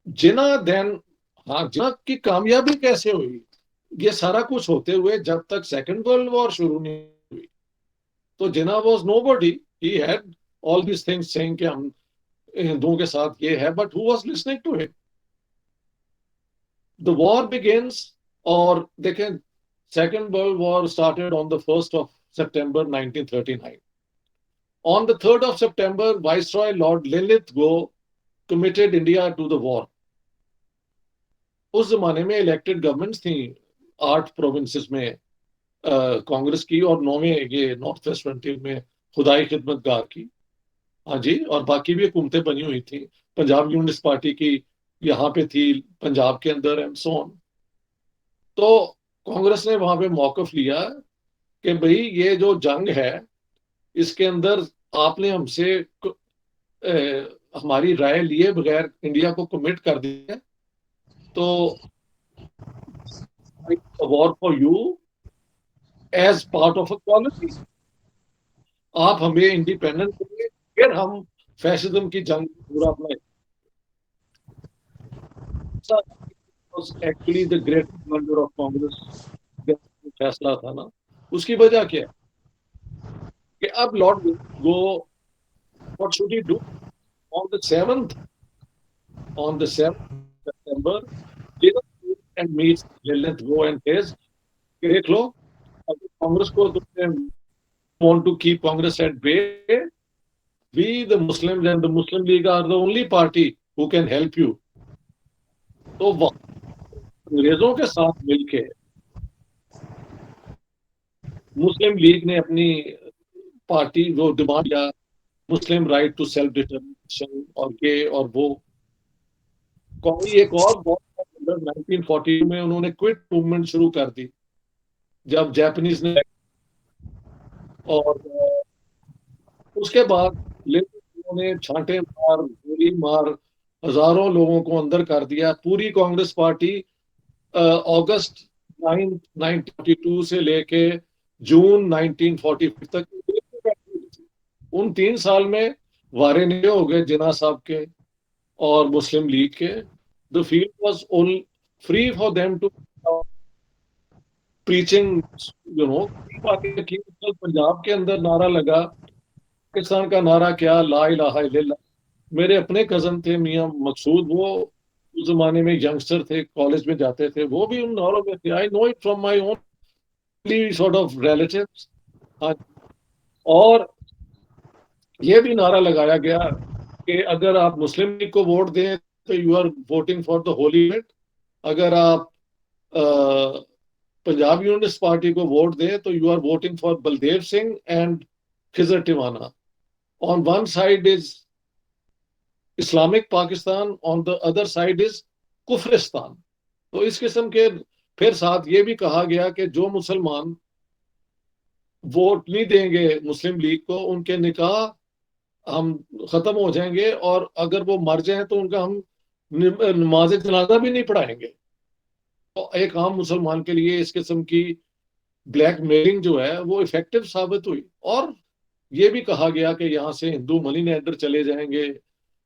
جناح دین, ہاں جناح کی کامیابی کیسے ہوئی, یہ سارا کچھ ہوتے ہوئے جب تک سیکنڈ ورلڈ وار شروع نہیں ہوئی تو Jinnah was nobody. He had all these things saying کہ ہم ہندوؤں کے ساتھ یہ ہے, but who was listening to him. The war begins, اور دیکھیں second world war started on the 1st of September 1939. On the 3rd of September, Viceroy Lord Linlithgow committed India to the war. اس زمانے میں elected governments تھیں 8 provinces میں کانگریس کی, اور 9ویں یہ north west frontier میں خدائی خدمت گار کی. ہاں جی, اور باقی بھی حکومتیں بنی ہوئی تھیں. پنجاب یونسٹ پارٹی کی یہاں پہ تھی پنجاب کے اندر, اینڈ سو آن. تو کانگریس نے وہاں پہ موقف لیا کہ بھئی یہ جو جنگ ہے اس کے اندر آپ نے ہم سے ہماری رائے لیے بغیر انڈیا کو کمٹ کر دیا, تو war for you as part of a policy. آپ ہمیں انڈیپینڈنٹ کریں, پھر ہم فیشزم کی جنگ پورا اپنا. Actually the great blunder of Congress فیصلہ تھا نا, اس کی وجہ کیا ہے کہ اب lord go what should he do on the 7th September, and meets Linlithgow and says کہ دیکھ لو اگر کانگریس کو want to keep Congress at bay, we the Muslims and the Muslim League are the only party who can help you. تو انگریزوں کے ساتھ مل کے مسلم لیگ نے اپنی پارٹی وہ ڈیمانڈ کیا, مسلم رائٹ ٹو سیلف ڈٹرمنیشن اور یہ اور وہ. ایک اور 1940 میں انہوں نے کوئٹ موومنٹ شروع کر دی جب جاپنیز نے, اور اس کے بعد انہوں نے چھانٹے مار گولی مار ہزاروں لوگوں کو اندر کر دیا. پوری کانگریس پارٹی اگست 1942 سے لے کے جون 1945 تک, ان 3 سال میں وارے نہیں ہو گئے جناح صاحب کے اور مسلم لیگ کے. The field was all free for them to preaching, Punjab کے اندر نعرہ لگا, پاکستان کا نعرہ کیا, لا الہ الا اللہ. میرے اپنے کزن تھے میاں مقصود, وہ اس زمانے میں ینگسٹر تھے, کالج میں جاتے تھے, وہ بھی ان نعروں میں تھے. I know it from my own sort of relatives. اور یہ بھی نعرہ لگایا گیا کہ اگر آپ مسلم لیگ کو ووٹ دیں تو you are voting for the holy land, اگر آپ پنجاب یونسٹ پارٹی کو ووٹ دیں تو you are voting for Baldev Singh and Khizar Tiwana. On one side is Islamic Pakistan, on the other side is Kufristan. تو اس قسم کے پھر ساتھ یہ بھی کہا گیا کہ جو مسلمان ووٹ نہیں دیں گے مسلم لیگ کو ان کے نکاح ہم ختم ہو جائیں گے، اور اگر وہ مر جائیں تو ان کا ہم نماز جنازہ بھی نہیں پڑھائیں گے. تو ایک عام مسلمان کے لیے اس قسم کی بلیک میلنگ جو ہے وہ افیکٹو ثابت ہوئی. اور یہ بھی کہا گیا کہ یہاں سے ہندو منی لینڈر چلے جائیں گے،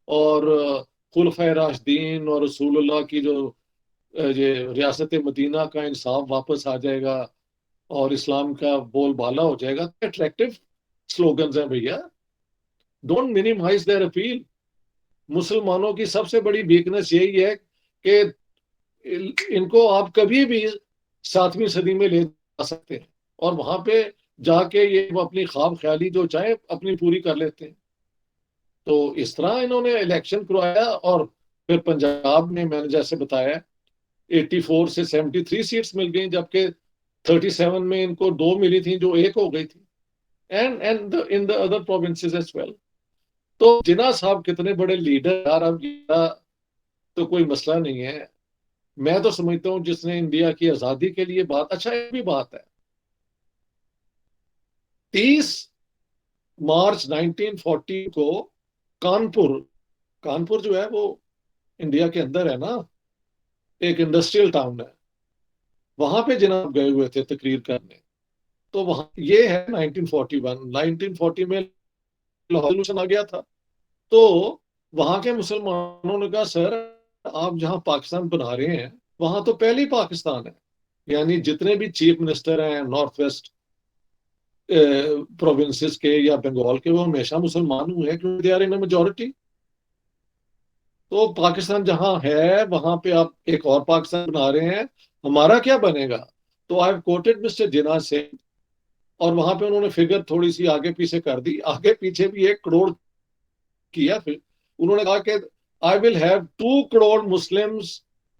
اور خلفائے راشدین اور رسول اللہ کی جو یہ ریاست مدینہ کا انصاف واپس آ جائے گا اور اسلام کا بول بالا ہو جائے گا. اٹریکٹو سلوگنز ہیں بھیا، ڈونٹ منیمائز دیئر اپیل. مسلمانوں کی سب سے بڑی ویکنس یہی ہے کہ ان کو آپ کبھی بھی 7ویں صدی میں لے جا سکتے ہیں، اور وہاں پہ جا کے یہ اپنی خواب خیالی جو چاہیں اپنی پوری کر لیتے ہیں. تو اس طرح انہوں نے الیکشن کروایا، اور پھر پنجاب میں نے جیسے بتایا 84 سے 73 سیٹس مل گئیں، جبکہ 37 میں ان کو 2 ملی تھیں جو 1 ہو گئی تھی. And in the other provinces as well. تو جناح صاحب کتنے بڑے لیڈر، یار اب تو کوئی مسئلہ نہیں ہے. میں تو سمجھتا ہوں جس نے انڈیا کی آزادی کے لیے بات، اچھا یہ بھی بات ہے 30 مارچ 1940 کو کانپور جو ہے وہ انڈیا کے اندر ہے نا، ایک انڈسٹریل ٹاؤن ہے، وہاں پہ جناب گئے ہوئے تھے تقریر کرنے. تو وہاں یہ ہے 1940 میں ریزولوشن آ گیا تھا. تو وہاں کے مسلمانوں نے کہا سر آپ جہاں پاکستان بنا رہے ہیں وہاں تو پہلی پاکستان ہے، یعنی جتنے بھی چیف منسٹر ہیں نارتھ ویسٹ پروونسز کے یا بنگال کے وہ ہمیشہ مسلمان ہوئے ہیں کیونکہ دے آر ان میجورٹی. تو پاکستان جہاں ہے وہاں پہ آپ ایک اور پاکستان بنا رہے ہیں، ہمارا کیا بنے گا؟ تو آئی ہیو کوٹڈ مسٹر جناح سے، اور وہاں پہ انہوں نے فگر تھوڑی سی آگے پیچھے کر دی، آگے پیچھے بھی 1 کروڑ کیا. پھر انہوں نے کہا کہ I will have 2 crore Muslims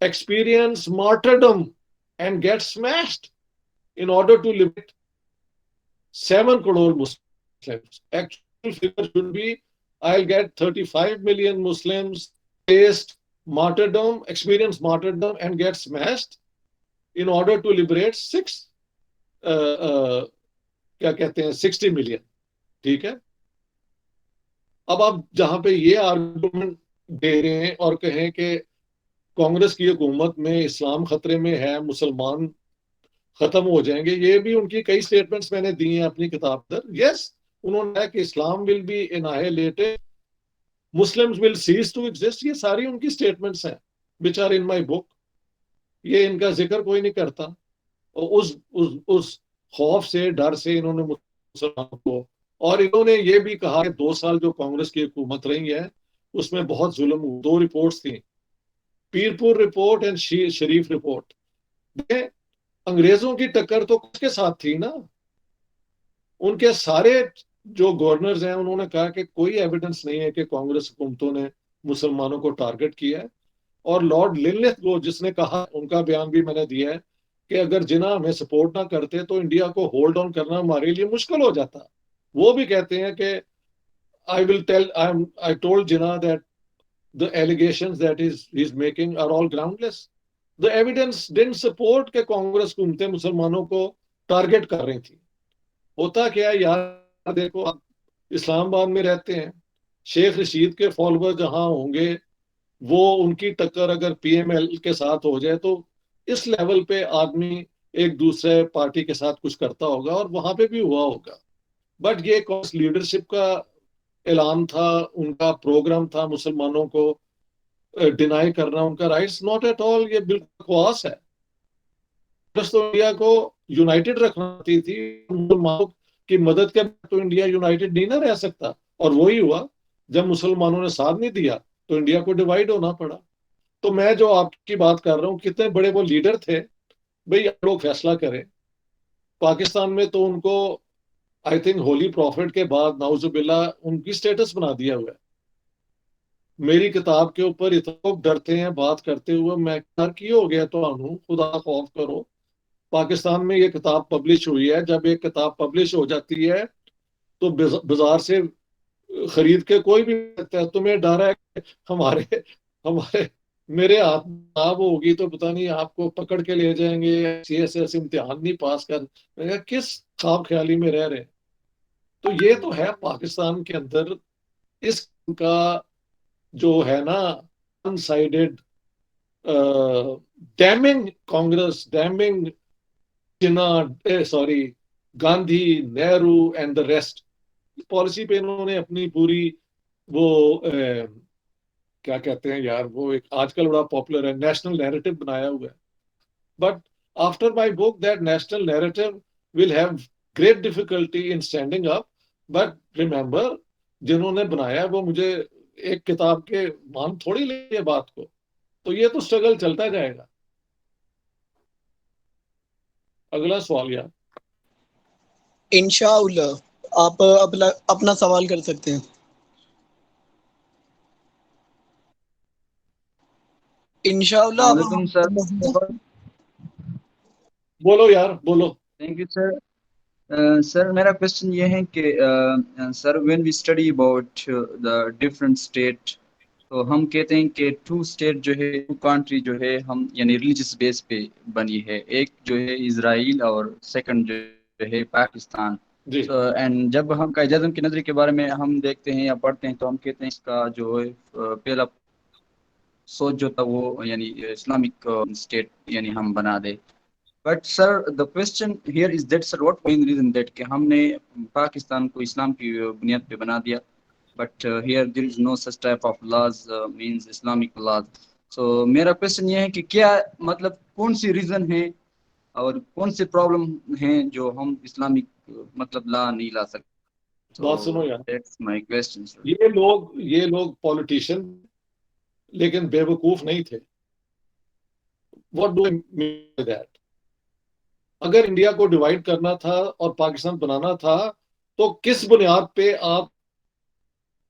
experience martyrdom and get smashed in order to liberate 7 crore Muslims. Actual figure should be I'll get 35 million Muslims faced martyrdom, experience martyrdom and get smashed in order to liberate 60 million. ٹھیک ہے. اب آپ جہاں پہ یہ argument دے رہے ہیں اور کہیں کہ کانگریس کی حکومت میں اسلام خطرے میں ہے، مسلمان ختم ہو جائیں گے، یہ بھی ان کی کئی سٹیٹمنٹس میں نے دی ہیں اپنی کتاب پر. یس انہوں نے کہا کہ Islam will be annihilated, Muslims will cease to exist. یہ ساری ان کی سٹیٹمنٹس ہیں which are in my book. یہ ان کا ذکر کوئی نہیں کرتا. اس خوف سے ڈر سے انہوں نے مسلمانوں کو، اور انہوں نے یہ بھی کہا کہ 2 سال جو کانگریس کی حکومت رہی ہے اس میں بہت ظلم ہوا. 2 رپورٹس تھیں، پیر پور رپورٹ اینڈ شریف رپورٹ. انگریزوں کی ٹکر تو کس کے ساتھ تھی نا، ان کے سارے جو گورنرز ہیں انہوں نے کہا کہ کوئی ایویڈنس نہیں ہے کہ کانگریس حکومتوں نے مسلمانوں کو ٹارگٹ کیا ہے. اور لارڈ لنلتھ جس نے کہا، ان کا بیان بھی میں نے دیا ہے کہ اگر جناح ہمیں سپورٹ نہ کرتے تو انڈیا کو ہولڈ آن کرنا ہمارے لیے مشکل ہو جاتا. وہ بھی کہتے ہیں کہ I told Jinnah that the allegations that he's making are all groundless. The evidence didn't support کہ کانگریس حکومتیں مسلمانوں کو ٹارگٹ کر رہی تھی. ہوتا کیا یار، دیکھو آپ اسلام آباد میں رہتے ہیں، شیخ رشید کے فالوور جہاں ہوں گے وہ ان کی ٹکر اگر پی ایم ایل کے ساتھ ہو جائے تو اس لیول پہ آدمی ایک دوسرے پارٹی کے ساتھ کچھ کرتا ہوگا، اور وہاں پہ بھی ہوا ہوگا. بٹ یہ کانگریس لیڈرشپ کا اعلان تھا، ان کا پروگرام تھا مسلمانوں کو ڈینائی کرنا ان کا رائٹس. ناٹ ایٹ آل، یہ بالکل بکواس ہے. تو انڈیا کو یونائٹڈ رکھنا چاہتی تھی، مسلمانوں کی مدد کے بعد تو انڈیا یونائٹڈ نہیں نہ رہ سکتا، اور وہی ہوا. جب مسلمانوں نے ساتھ نہیں دیا تو انڈیا کو ڈیوائیڈ ہونا پڑا. تو میں جو آپ کی بات کر رہا ہوں، کتنے بڑے وہ لیڈر تھے، بھئی آپ لوگ فیصلہ کریں. پاکستان میں تو ان کو آئی تھنک ہولی پروفٹ کے بعد نعوذ باللہ ان کی سٹیٹس بنا دیا ہوا ہے. میری کتاب کے اوپر اتنا لوگ ڈرتے ہیں بات کرتے ہوئے. میں کی ہو گیا تو خدا خوف کرو. پاکستان میں یہ کتاب پبلش ہوئی ہے، جب ایک کتاب پبلش ہو جاتی ہے تو بازار سے خرید کے کوئی بھی سکتا ہے. تمہیں ڈر ہے کہ ہمارے ہمارے میرے ہاتھ میں آب ہوگی تو پتہ نہیں آپ کو پکڑ کے لے جائیں گے, سی ایس ایس امتحان نہیں پاس کر. میں کہا کس خواب خیالی میں رہ رہے ہیں. تو یہ تو ہے پاکستان کے اندر اس کا جو ہے نا one sided Deming Congress, Deming Jinnah, sorry Gandhi, Nehru and the rest. Policy پہ انہوں نے اپنی پوری وہ کیا کہتے ہیں یار, وہ ایک آج کل بڑا پاپولر ہے, نیشنل نیریٹو بنایا ہوا ہے. But after my book that national narrative will have great difficulty in standing up. But remember جنہوں نے بنایا وہ مجھے ایک کتاب کے مان تھوڑی لے بات کو. تو یہ تو اسٹرگل چلتا جائے گا. اگلا سوال یار. انشاءاللہ آپ اپنا سوال کر سکتے ہیں. انشاءاللہ السلام علیکم سر. بولو یار بولو. Thank you sir. سر میرا کوشچن یہ ہے کہ sir when we study about the different state, تو ہم کہتے ہیں کہ 2 اسٹیٹ جو ہے, 2 کنٹری جو ہے ہم یعنی ریلیجس بیس پہ بنی ہے. ایک جو ہے اسرائیل اور سیکنڈ جو ہے پاکستان. جی اینڈ جب ہم قائد اعظم کی نظریے کے بارے میں ہم دیکھتے ہیں یا پڑھتے ہیں تو ہم کہتے ہیں اس کا جو ہے پہلا سوچ جو تھا وہ یعنی اسلامک اسٹیٹ یعنی ہم بنا دے. But sir the question here is that sir what main reason that کہ ہم نے پاکستان کو اسلام کی بنیاد پہ بنا دیا, but here there is no such type of laws means Islamic laws. so میرا question یہ ہے کہ کیا مطلب کون سی ریزن ہے اور کون سے پرابلم ہیں جو ہم اسلامک مطلب لا نہیں لا سکتے. بات سنو یار, that's my question sir. یہ لوگ پولیٹیشین لیکن بے وقوف نہیں تھے. What do I mean by that? اگر انڈیا کو ڈیوائڈ کرنا تھا اور پاکستان بنانا تھا تو کس بنیاد پہ آپ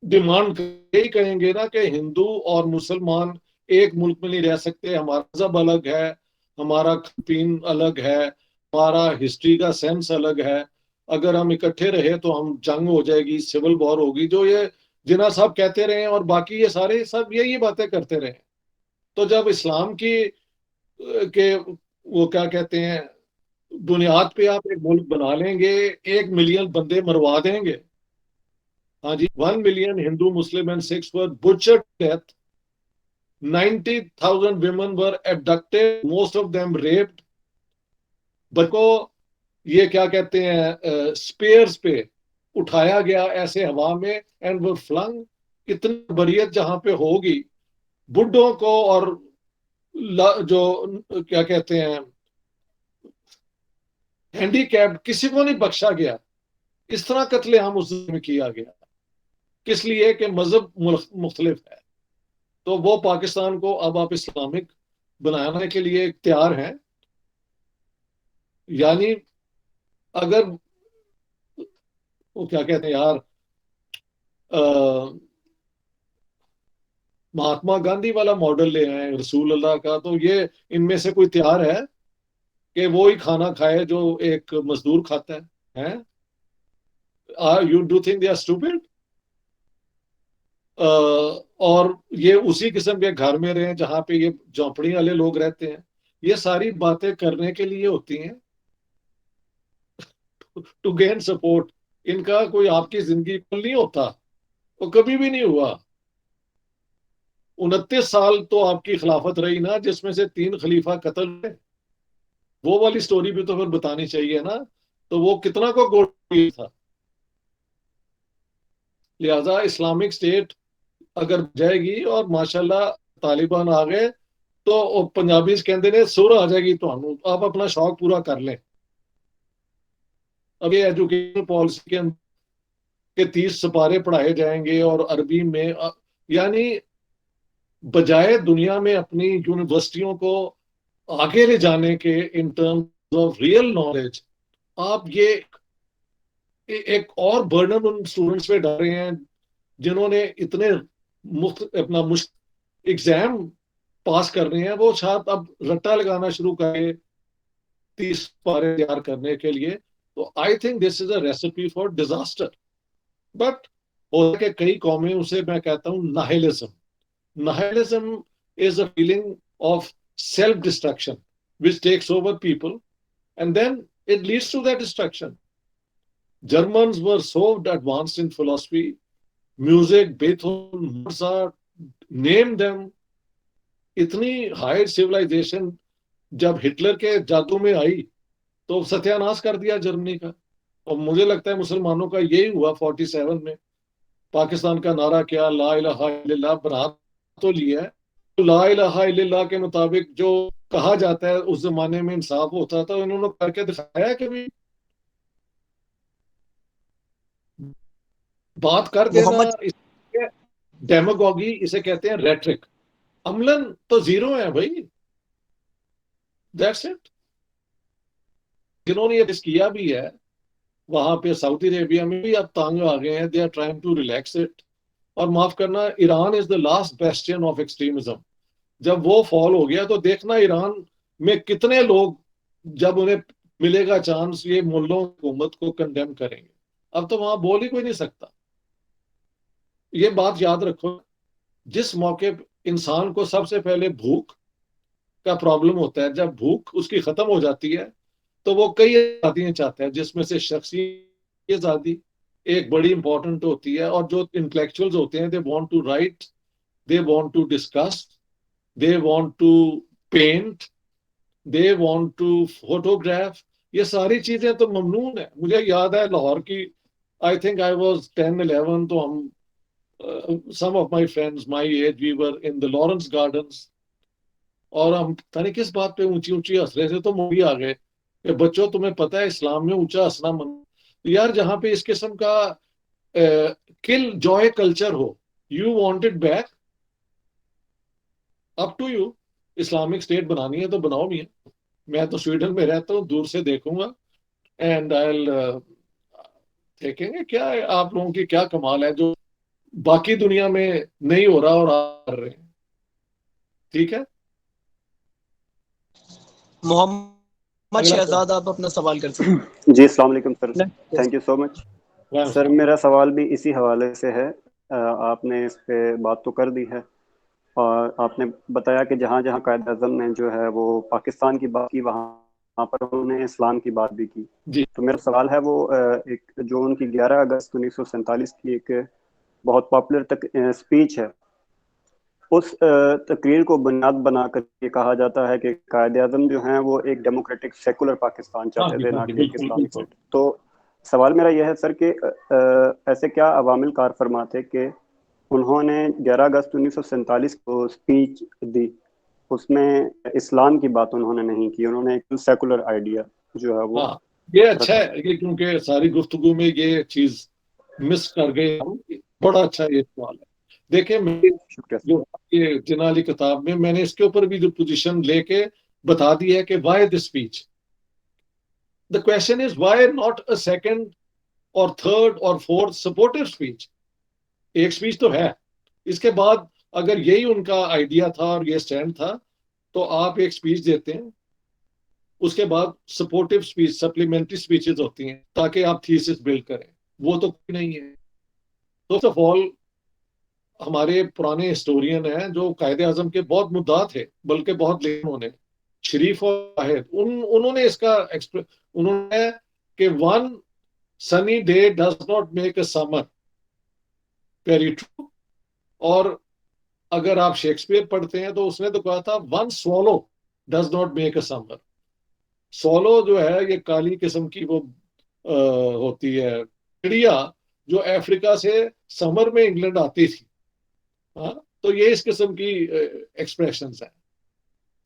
ڈیمانڈ یہی کہیں گے نا کہ ہندو اور مسلمان ایک ملک میں نہیں رہ سکتے, ہمارا مذہب الگ ہے, ہمارا پین الگ ہے, ہمارا ہسٹری کا سینس الگ ہے, اگر ہم اکٹھے رہے تو ہم جنگ ہو جائے گی, سول وار ہوگی, جو یہ جناح صاحب کہتے رہے اور باقی یہ سارے سب یہی باتیں کرتے رہے. تو جب اسلام کی کہ وہ کیا کہتے ہیں بنیاد پہ آپ ایک ملک بنا لیں گے, 1 ملین بندے مروا دیں گے. ہاں جی, 1 million Hindu Muslim and six were butchered to death. 90,000 women were abducted, most of them raped. بچوں کو یہ کیا کہتے ہیں اسپیئرز پہ اٹھایا گیا ایسے ہوا میں, اینڈ وہ فلنگ. اتنی بریت جہاں پہ ہوگی, بڈھوں کو اور جو کیا کہتے ہیں ہینڈی کیپڈ کسی کو نہیں بخشا گیا. اس طرح قتل عام اس میں کیا گیا. کس لیے کہ مذہب مختلف ہے. تو وہ پاکستان کو اب آپ اسلامک بنانے کے لیے تیار ہیں. یعنی اگر وہ کیا کہتے ہیں یار مہاتما گاندھی والا ماڈل لے آئے رسول اللہ کا, تو یہ ان میں سے کوئی تیار ہے کہ وہی کھانا کھائے جو ایک مزدور کھاتا ہے. You do think they are stupid? اور یہ اسی قسم کے گھر میں رہیں جہاں پہ یہ جھونپڑی والے لوگ رہتے ہیں. یہ ساری باتیں کرنے کے لیے ہوتی ہیں ٹو گین سپورٹ. ان کا کوئی آپ کی زندگی کو نہیں ہوتا, وہ کبھی بھی نہیں ہوا. 29 سال تو آپ کی خلافت رہی نا, جس میں سے 3 خلیفہ قتل ہوئے. وہ والی سٹوری بھی تو پھر بتانی چاہیے نا. تو وہ کتنا کو گولی تھا. لہذا اسلامک اسٹیٹ اگر جائے گی اور ماشاءاللہ طالبان آ گئے تو پنجابیز کہتے ہیں سر آ جائے گی تو آپ اپنا شوق پورا کر لیں. اب یہ ایجوکیشن پالیسی کے اندر کہ 30 سپارے پڑھائے جائیں گے اور عربی میں, یعنی بجائے دنیا میں اپنی یونیورسٹیوں کو آگے لے جانے کے in terms of real knowledge, آپ یہ ایک اور برڈن ان اسٹوڈنٹس پہ ڈال رہے ہیں جنہوں نے اتنے اپنا ایگزام پاس کر رہے ہیں. وہ شاید اب رٹا لگانا شروع کریں 30 پارے تیار کرنے کے لیے. تو I think this is a recipe for disaster. But ہوتا کہ کئی قومیں اسے میں کہتا ہوں nihilism is a feeling of self destruction which takes over people and then it leads to that destruction. Germans were so advanced in philosophy, music, Beethoven, Mozart, name them. اتنی high civilization جب Hitler کے جادو میں آئی تو ستیاناش کر دیا جرمنی کا. اور مجھے لگتا ہے مسلمانوں کا یہی ہوا 47 میں. پاکستان کا نعرہ کیا, لا الہ الا اللہ, بنا تو لیا ہے. لا الہ الا اللہ کے مطابق جو کہا جاتا ہے اس زمانے میں انصاف ہوتا تھا, انہوں نے کر کے دکھایا کبھی. بات کر دینا ڈیموگوگی اسے کہتے ہیں, ریٹرک. عملاً تو زیرو ہے بھائی. That's it. جنہوں نے یہ کیا بھی ہے وہاں پہ سعودی عربیہ میں بھی اب تانگ آ گئے ہیں. They are trying to relax it. اور معاف کرنا, Iran is the last bastion of extremism. جب وہ فال ہو گیا تو دیکھنا ایران میں کتنے لوگ جب انہیں ملے گا چانس یہ ملوں حکومت کو کنڈیم کریں گے. اب تو وہاں بول ہی کوئی نہیں سکتا. یہ بات یاد رکھو, جس موقع انسان کو سب سے پہلے بھوک کا پرابلم ہوتا ہے, جب بھوک اس کی ختم ہو جاتی ہے تو وہ کئی آزادیاں چاہتا ہے, جس میں سے شخصی آزادی ایک بڑی امپورٹنٹ ہوتی ہے. اور جو انٹلیکچوئلز ہوتے ہیں, they want to write, they want to discuss, they want to paint, they want to photograph. یہ ساری چیزیں تو ممنون ہیں. مجھے یاد ہے لاہور کی, I think I was 10-11, تو ہم some of my friends my age we were in the Lawrence Gardens, اور ہم پتہ نہیں کس بات پہ اونچی اونچی ہنس رہے تھے تو موڑی آ گئے کہ بچوں تمہیں پتہ ہے اسلام میں اونچا ہنسنا یار جہاں پہ اس قسم کا کل joy culture who, you want it back, up to you. Islamic state بنانی ہے تو بناؤ میاں. میں تو سویڈن میں رہتا ہوں, دور سے دیکھوں گا اینڈ دیکھیں گے کیا ہے آپ لوگوں کی کیا کمال ہے جو باقی دنیا میں نہیں ہو رہا اور آپ کر رہے ہیں. ٹھیک ہے, محمد شہزاد آپ اپنا سوال کر سکتے ہیں. جی السلام علیکم سر, تھینک یو سو مچ. سر میرا سوال بھی اسی حوالے سے ہے. آپ نے اس پہ بات تو کر دی ہے اور آپ نے بتایا کہ جہاں جہاں قائد اعظم نے جو ہے وہ پاکستان کی بات کی وہاں پر انہوں نے اسلام کی بات بھی کی. تو میرا سوال ہے وہ ایک جو ان کی 11 اگست 1947 کی ایک بہت پاپولر اسپیچ ہے, اس تقریر کو بنیاد بنا کر یہ کہا جاتا ہے کہ قائد اعظم جو ہیں وہ ایک ڈیموکریٹک سیکولر پاکستان چاہتے تھے, نہ کہ ایک اسلامک اسٹیٹ. تو سوال میرا یہ ہے سر کہ ایسے کیا عوامل کار فرما تھے کہ انہوں نے 11 اگست 1947 کو اسپیچ دی, اس میں اسلام کی بات انہوں نے نہیں کی, انہوں نے ایک سیکولر آئیڈیا جو ہے وہ. یہ اچھا ہے کہ کیونکہ ساری گفتگو میں یہ چیز مس کر گئے. بڑا اچھا یہ سوال ہے. دیکھیں جو یہ جناح علی کتاب میں نے اس کے اوپر بھی جو پوزیشن لے کے بتا دی ہے کہ why this speech. The question is why not a second اور تھرڈ اور فورتھ سپورٹو اسپیچ. ایک اسپیچ تو ہے, اس کے بعد اگر یہی ان کا آئیڈیا تھا اور یہ اسٹینڈ تھا تو آپ ایک اسپیچ دیتے ہیں, اس کے بعد سپورٹو اسپیچ, سپلیمنٹری اسپیچز ہوتی ہیں تاکہ آپ تھیسس بلڈ کریں. وہ تو کوئی نہیں ہے. فرسٹ آف آل ہمارے پرانے ہسٹورین ہیں جو قائد اعظم کے بہت مدعا تھے, بلکہ بہت لیکن انہوں نے شریف اور واحد انہوں نے اس کا انہوں نے کہ one sunny day does not make a summer. Very true. اور اگر آپ شیکسپیئر پڑھتے ہیں تو اس نے تو کہا تھا one swallow does not make a summer. Swallow جو ہے یہ کالی قسم کی وہ ہوتی ہے چڑیا جو افریقہ سے سمر میں انگلینڈ آتی تھی. تو یہ اس قسم کی ایکسپریشنز ہیں.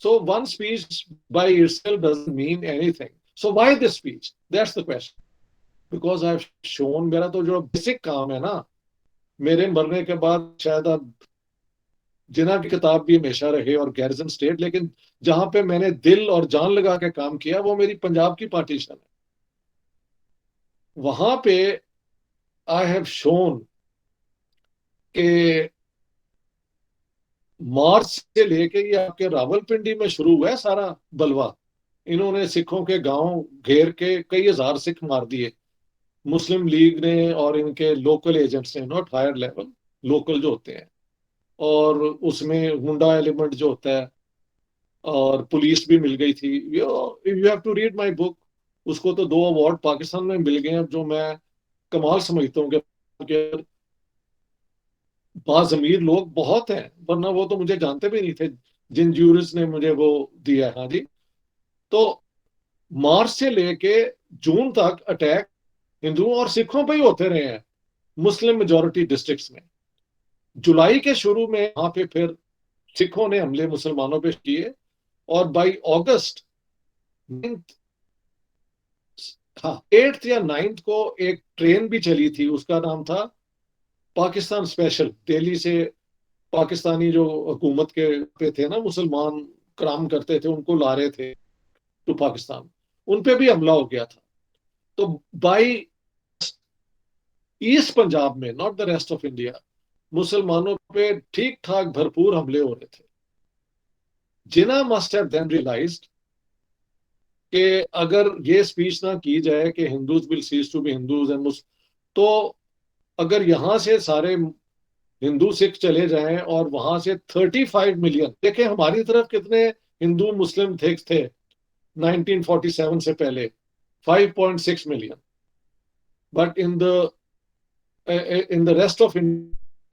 So one speech by itself doesn't mean anything. So why this speech? That's the question. Because I've shown میرا تو جو بیسک کام ہے نا, میرے مرنے کے بعد شاید اب جناح کی کتاب بھی ہمیشہ رہے اور گیرزن اسٹیٹ, لیکن جہاں پہ میں نے دل اور جان لگا کے کام کیا وہ میری پنجاب کی پارٹیشن ہے. وہاں پہ آئی ہیو شون کہ مارچ سے لے کے یہ آپ کے راول پنڈی میں شروع ہوا ہے سارا بلوا. انہوں نے سکھوں کے گاؤں گھیر کے کئی ہزار سکھ مار دیے. مسلم لیگ نے اور ان کے لوکل ایجنٹس نے, ناٹ ہائر لیول, لوکل جو ہوتے ہیں, اور اس میں ہنڈا ایلیمنٹ جو ہوتا ہے, اور پولیس بھی مل گئی تھی. یو ہیو ٹو ریڈ مائی بک. اس کو تو 2 ایوارڈ پاکستان میں مل گئے ہیں, جو میں کمال سمجھتا ہوں کہ باضمیر لوگ بہت ہیں, ورنہ وہ تو مجھے جانتے بھی نہیں تھے جن جیورز نے مجھے وہ دیا ہے. ہاں جی. تو مارچ سے لے کے جون تک اٹیک ہندوؤں اور سکھوں پہ ہی ہوتے رہے ہیں مسلم میجورٹی ڈسٹرکٹس میں. جولائی کے شروع میں وہاں پہ پھر سکھوں نے حملے مسلمانوں پہ کیے, اور بائی اگست 8 یا 9 کو ایک ٹرین بھی چلی تھی, اس کا نام تھا پاکستان اسپیشل. دہلی سے پاکستانی جو حکومت کے پہ تھے نا, مسلمان کرام کرتے تھے, ان کو لا رہے تھے ٹو پاکستان, ان پہ بھی حملہ ہو گیا تھا. تو بائی ایسٹ پنجاب میں, not the rest of India, مسلمانوں پہ ٹھیک ٹھاک بھرپور حملے ہو رہے تھے. جنا مسٹ ہیو دین ریئلائزڈ کہ اگر یہ اسپیچ نہ کی جائے کہ Hindus will cease to be Hindus and تو اگر یہاں سے سارے ہندو سکھ چلے جائیں اور وہاں سے 35 ملین, دیکھیں ہماری طرف کتنے ہندو مسلم تھے 1947 سے پہلے, 5.6 million, but in the rest of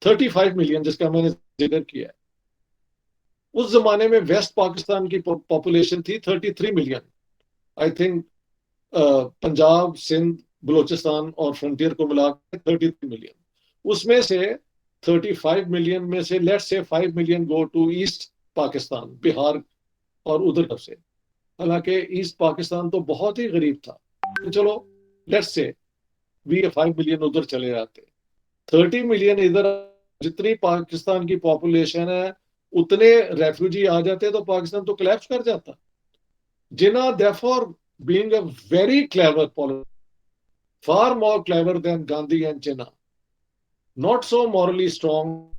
35 million جس کا میں نے ذکر کیا ہے. اس زمانے میں ویسٹ پاکستان کی پاپولیشن تھی 33 million. I think Punjab, Sindh, Balochistan اور فرنٹیئر کو ملا کے 33 ملین. اس میں سے 35 ملین میں سے let say 5 million go to east Pakistan, Bihar اور ادھر سے. حالانکہ ایسٹ پاکستان تو بہت ہی غریب تھا, چلو لیٹ سے 5 ملین ادھر چلے جاتے, 30 ملین ادھر. جتنی پاکستان کی پاپولیشن ہے اتنے ریفیوجی آ جاتے تو پاکستان تو کلیپس کر جاتا. جنا therefore being a very clever politician, far more clever than Gandhi and Jinnah, not so morally strong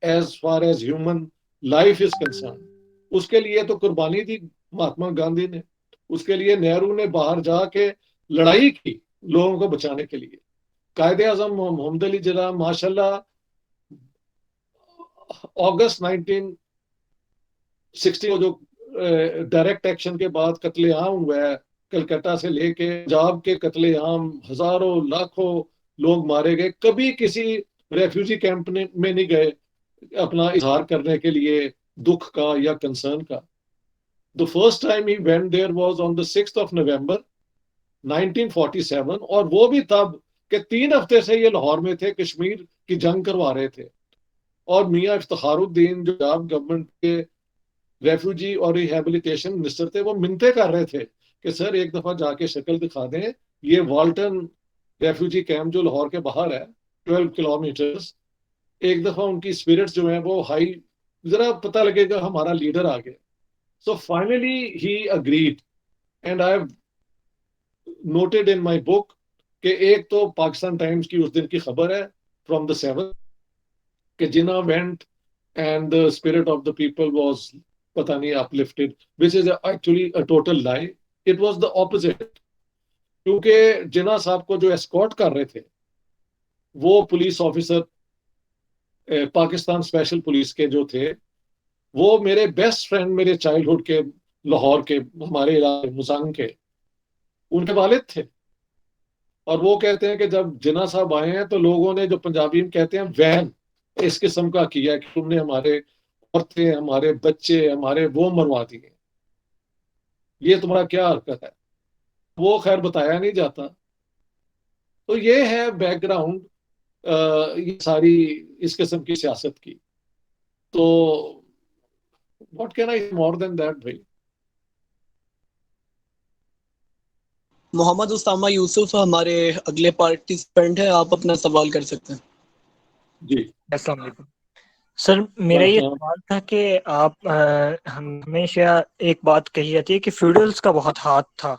as far as human life is concerned. اس کے لیے تو قربانی دی مہاتما گاندھی نے, اس کے لیے نہرو نے باہر جا کے لڑائی کی لوگوں کو بچانے کے لیے. قائد اعظم محمد علی جناح ماشاءاللہ اگست 1960 کو جو ڈائریکٹ ایکشن کے بعد قتل عام ہوا ہے, کلکتہ سے لے کے پنجاب کے قتل عام, ہزاروں لاکھوں لوگ مارے گئے, کبھی کسی ریفیوجی کیمپ میں نہیں گئے اپنا اظہار کرنے کے لیے دکھ کا یا کنسرن کا. The first time he went there was on the 6th of November 1947, اور وہ بھی تب کہ 3 ہفتے سے یہ لاہور میں تھے, کشمیر کی جنگ کروا رہے تھے, اور میاں افتخار الدین جو گورنمنٹ کے ریفیوجی اور ریہیبلیٹیشن منسٹر تھے, وہ منتیں کر رہے تھے کہ سر ایک دفعہ جا کے شکل دکھا دیں. یہ والٹن ریفیوجی کیمپ جو لاہور کے باہر ہے 12 کلومیٹرز, ایک دفعہ ان کی اسپرٹس جو ہیں وہ ہائی, ذرا پتہ لگے گا ہمارا لیڈر آ گیا. So finally he agreed, and I have noted in my book کہ ایک تو پاکستان ٹائمز کی اس دن کی خبر ہے from the 7th کہ جنا went and the spirit of the people was پتہ نہیں uplifted, which is actually a total lie. It was the opposite. کیونکہ جنا صاحب کو جو اسکورٹ کر رہے تھے وہ police officer Pakistan special police کے جو تھے, وہ میرے بیسٹ فرینڈ, میرے چائلڈہڈ کے, لاہور کے, ہمارے علاقے مزنگ کے, ان کے والد تھے. اور وہ کہتے ہیں کہ جب جناح صاحب آئے ہیں تو لوگوں نے, جو پنجابی میں کہتے ہیں وین اس قسم کا کیا کہ تم نے ہمارے عورتیں, ہمارے بچے, ہمارے وہ مروا دیے, یہ تمہارا کیا حرکت ہے. وہ خیر بتایا نہیں جاتا. تو یہ ہے بیک گراؤنڈ یہ ساری اس قسم کی سیاست کی. تو what can I say more than that بھائی. محمد اسامہ یوسف ہمارے اگلے پارٹیسپینٹ ہیں, آپ اپنا سوال کر سکتے ہیں. جی السلام علیکم سر. میرا یہ سوال تھا کہ آپ ہمیشہ ایک بات کہی جاتی ہے کہ فیوڈلز کا بہت ہاتھ تھا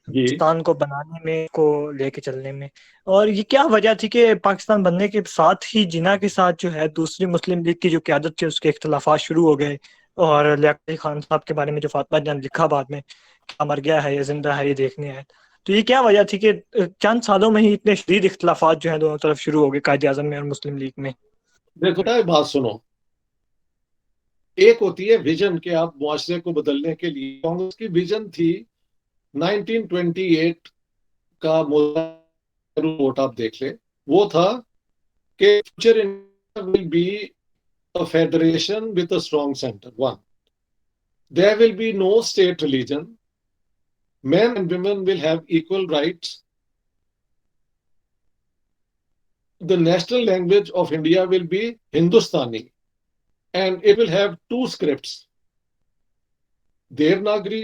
پاکستان کو بنانے میں, کو لے کے چلنے میں, اور یہ کیا وجہ تھی کہ پاکستان بننے کے ساتھ ہی جناح کے ساتھ جو ہے دوسری مسلم لیگ کی جو قیادت تھی اس کے اختلافات شروع ہو گئے, اور لیاقت علی خان صاحب کے بارے میں جو فاطمہ جان لکھا بعد میں, کیا مر گیا ہے یا زندہ ہے یہ دیکھنے آئے, تو یہ کیا وجہ تھی کہ چند سالوں میں ہی اتنے شدید اختلافات جو ہیں دونوں طرف شروع ہو گئے قائد اعظم میں اور مسلم لیگ میں؟ دیکھو بات سنو، ایک ہوتی ہے ویژن کہ آپ معاشرے کو بدلنے کے لیے، کانگریس کی ویژن تھی 1928 کا ووٹ آپ دیکھ لیں، وہ تھا کہ future India will be a federation with a strong center. One, there will be no state religion. Men and women will have equal rights. The national language of India will be Hindustani, and it will have two scripts. Devanagari,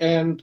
and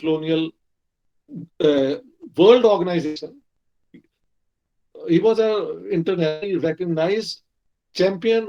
colonial world organization. He was a internationally recognized champion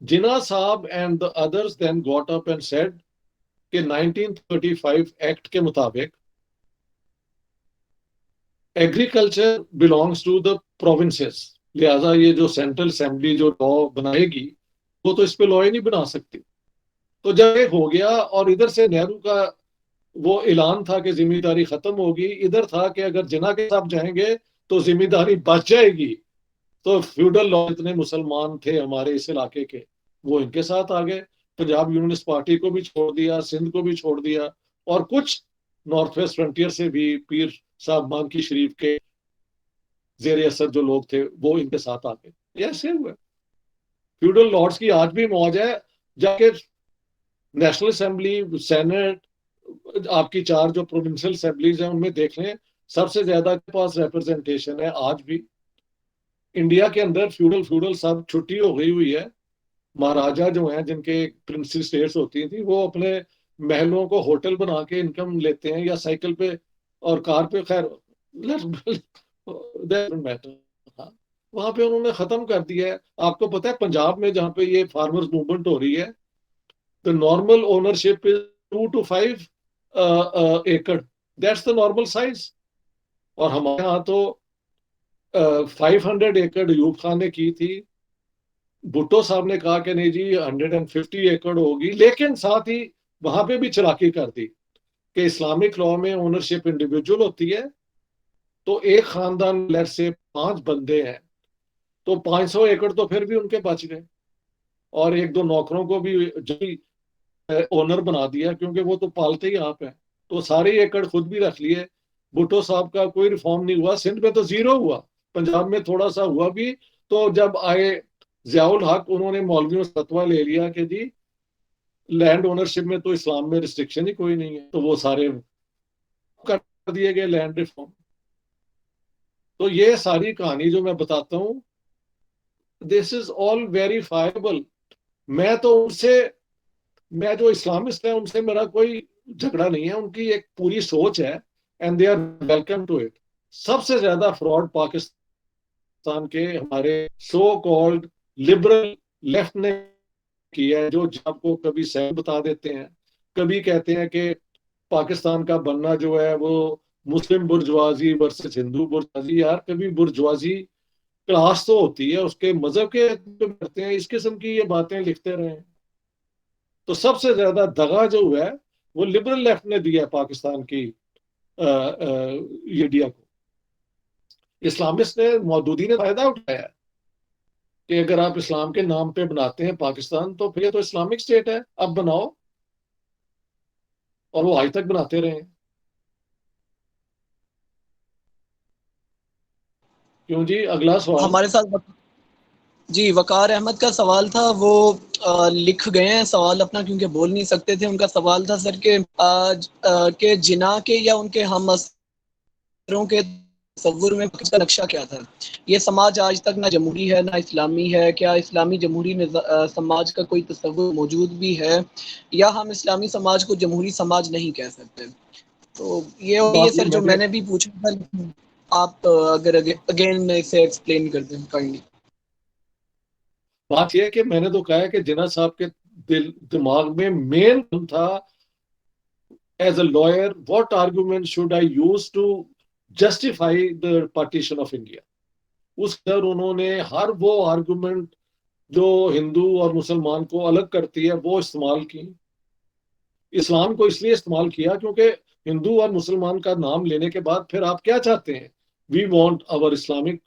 Jinnah Saab and the others then got up and said کہ 1935 act کے مطابق agriculture belongs to the provinces, لہذا یہ جو central assembly جو لا بنائے گی وہ تو اس پہ لا ہی نہیں بنا سکتی. تو جب یہ ہو گیا اور ادھر سے نہرو کا وہ اعلان تھا کہ ذمہ داری ختم ہوگی، ادھر تھا کہ اگر جناح کے ساتھ جائیں گے تو ذمہ داری بچ جائے گی. تو فیوڈل لا اتنے مسلمان تھے ہمارے اس علاقے کے، وہ ان کے ساتھ آ گئے. پنجاب یونینسٹ پارٹی کو بھی چھوڑ دیا، سندھ کو بھی چھوڑ دیا، اور کچھ نارتھ ویسٹ فرنٹیئر سے بھی پیر صاحب مانکی شریف کے زیر اثر جو لوگ تھے وہ ان کے ساتھ آ گئے. یہ ایسے ہوا. فیوڈل لارڈز کی آج بھی موج ہے، جا کے نیشنل اسمبلی، سینٹ، آپ کی 4 جو پروونشل اسمبلیز ہیں ان میں دیکھ لیں، سب سے زیادہ کے پاس ریپرزنٹیشن ہے آج بھی. انڈیا کے اندر فیوڈل سب چھٹی ہو گئی ہوئی ہے. مہاراجا جو ہیں جن کے پرنسلی اسٹیٹس ہوتی تھی وہ اپنے محلوں کو ہوٹل بنا کے انکم لیتے ہیں، یا سائیکل پہ اور کار پہ. خیر وہاں پہ انہوں نے ختم کر دیا ہے. آپ کو پتا ہے پنجاب میں جہاں پہ یہ فارمرز موومنٹ ہو رہی ہے، the normal ownership is 2 to 5 acre. That's the normal size. اور ہمارے یہاں تو 500 ایکڑ ایوب خان نے کی تھی. بھٹو صاحب نے کہا کہ نہیں جی 150 ایکڑ ہوگی، لیکن ساتھ ہی وہاں پہ بھی چلاکی کر دی کہ اسلامک لا میں اونرشپ انڈیویجول ہوتی ہے. تو ایک خاندان لہر سے 5 بندے ہیں تو 500 ایکڑ تو پھر بھی ان کے بچ گئے، اور 1-2 نوکروں کو بھی اونر بنا دیا کیونکہ وہ تو پالتے ہی آپ ہیں. تو سارے ایکڑ خود بھی رکھ لیے. بھٹو صاحب کا کوئی ریفارم نہیں ہوا. سندھ میں تو 0 ہوا، پنجاب میں تھوڑا سا ہوا بھی. تو جب آئے ضیاء الحق، انہوں نے مولویوں سے فتویٰ لے لیا کہ جی لینڈ اونرشپ میں تو اسلام میں ریسٹرکشن ہی کوئی نہیں ہے، تو وہ سارے کر دیے گئے لینڈ ریفارم. تو یہ ساری کہانی جو میں بتاتا ہوں، دس از آل ویریفائبل. میں تو ان سے، میں جو اسلامسٹ ہیں ان سے میرا کوئی جھگڑا نہیں ہے، ان کی ایک پوری سوچ ہے and they are welcome to it. سب سے زیادہ فراڈ پاکستان کے ہمارے سو کالڈ لبرل لیفٹ نے کیا ہے، جو آپ کو کبھی سیل بتا دیتے ہیں، کبھی کہتے ہیں کہ پاکستان کا بننا جو ہے وہ مسلم برجوازی ورسز ہندو برجوازی. یار کبھی برجوازی کلاس تو ہوتی ہے، اس کے مذہب کے کرتے ہیں، اس قسم کی یہ باتیں لکھتے رہے ہیں. تو سب سے زیادہ دغا جو ہوا ہے وہ لبرل لیفٹ نے دیا ہے پاکستان کی انڈیا کو. اسلامسٹ نے، مودودی نے فائدہ اٹھایا ہے کہ اگر آپ اسلام کے نام پہ بناتے ہیں پاکستان تو پھر یہ تو اسلامک اسٹیٹ ہے، اب بناؤ. اور وہ آج تک بناتے رہے ہیں. کیوں جی؟ اگلا سوال. ہمارے ساتھ جی وقار احمد کا سوال تھا، وہ لکھ گئے ہیں سوال اپنا کیونکہ بول نہیں سکتے تھے. ان کا سوال تھا سر کہ جناح کے یا ان کے ہم اثروں کے تصور میں اس کا نقشہ کیا تھا؟ یہ سماج آج تک نہ جمہوری ہے نہ اسلامی ہے. کیا اسلامی جمہوری سماج کا کوئی تصور موجود بھی ہے، یا ہم اسلامی سماج کو جمہوری سماج نہیں کہہ سکتے؟ تو یہ سر جو میں نے بھی پوچھا تھا، آپ اگر اگین اسے ایکسپلین کر دیں کائنڈلی. بات یہ ہے کہ میں نے تو کہا ہے کہ جناح صاحب کے دماغ میں مین تھا as a lawyer what argument should I use to justify the partition of India. اس پر انہوں نے ہر وہ آرگومنٹ جو ہندو اور مسلمان کو الگ کرتی ہے وہ استعمال کی. اسلام کو اس لیے استعمال کیا کیونکہ ہندو اور مسلمان کا نام لینے کے بعد پھر آپ کیا چاہتے ہیں؟ We want our Islamic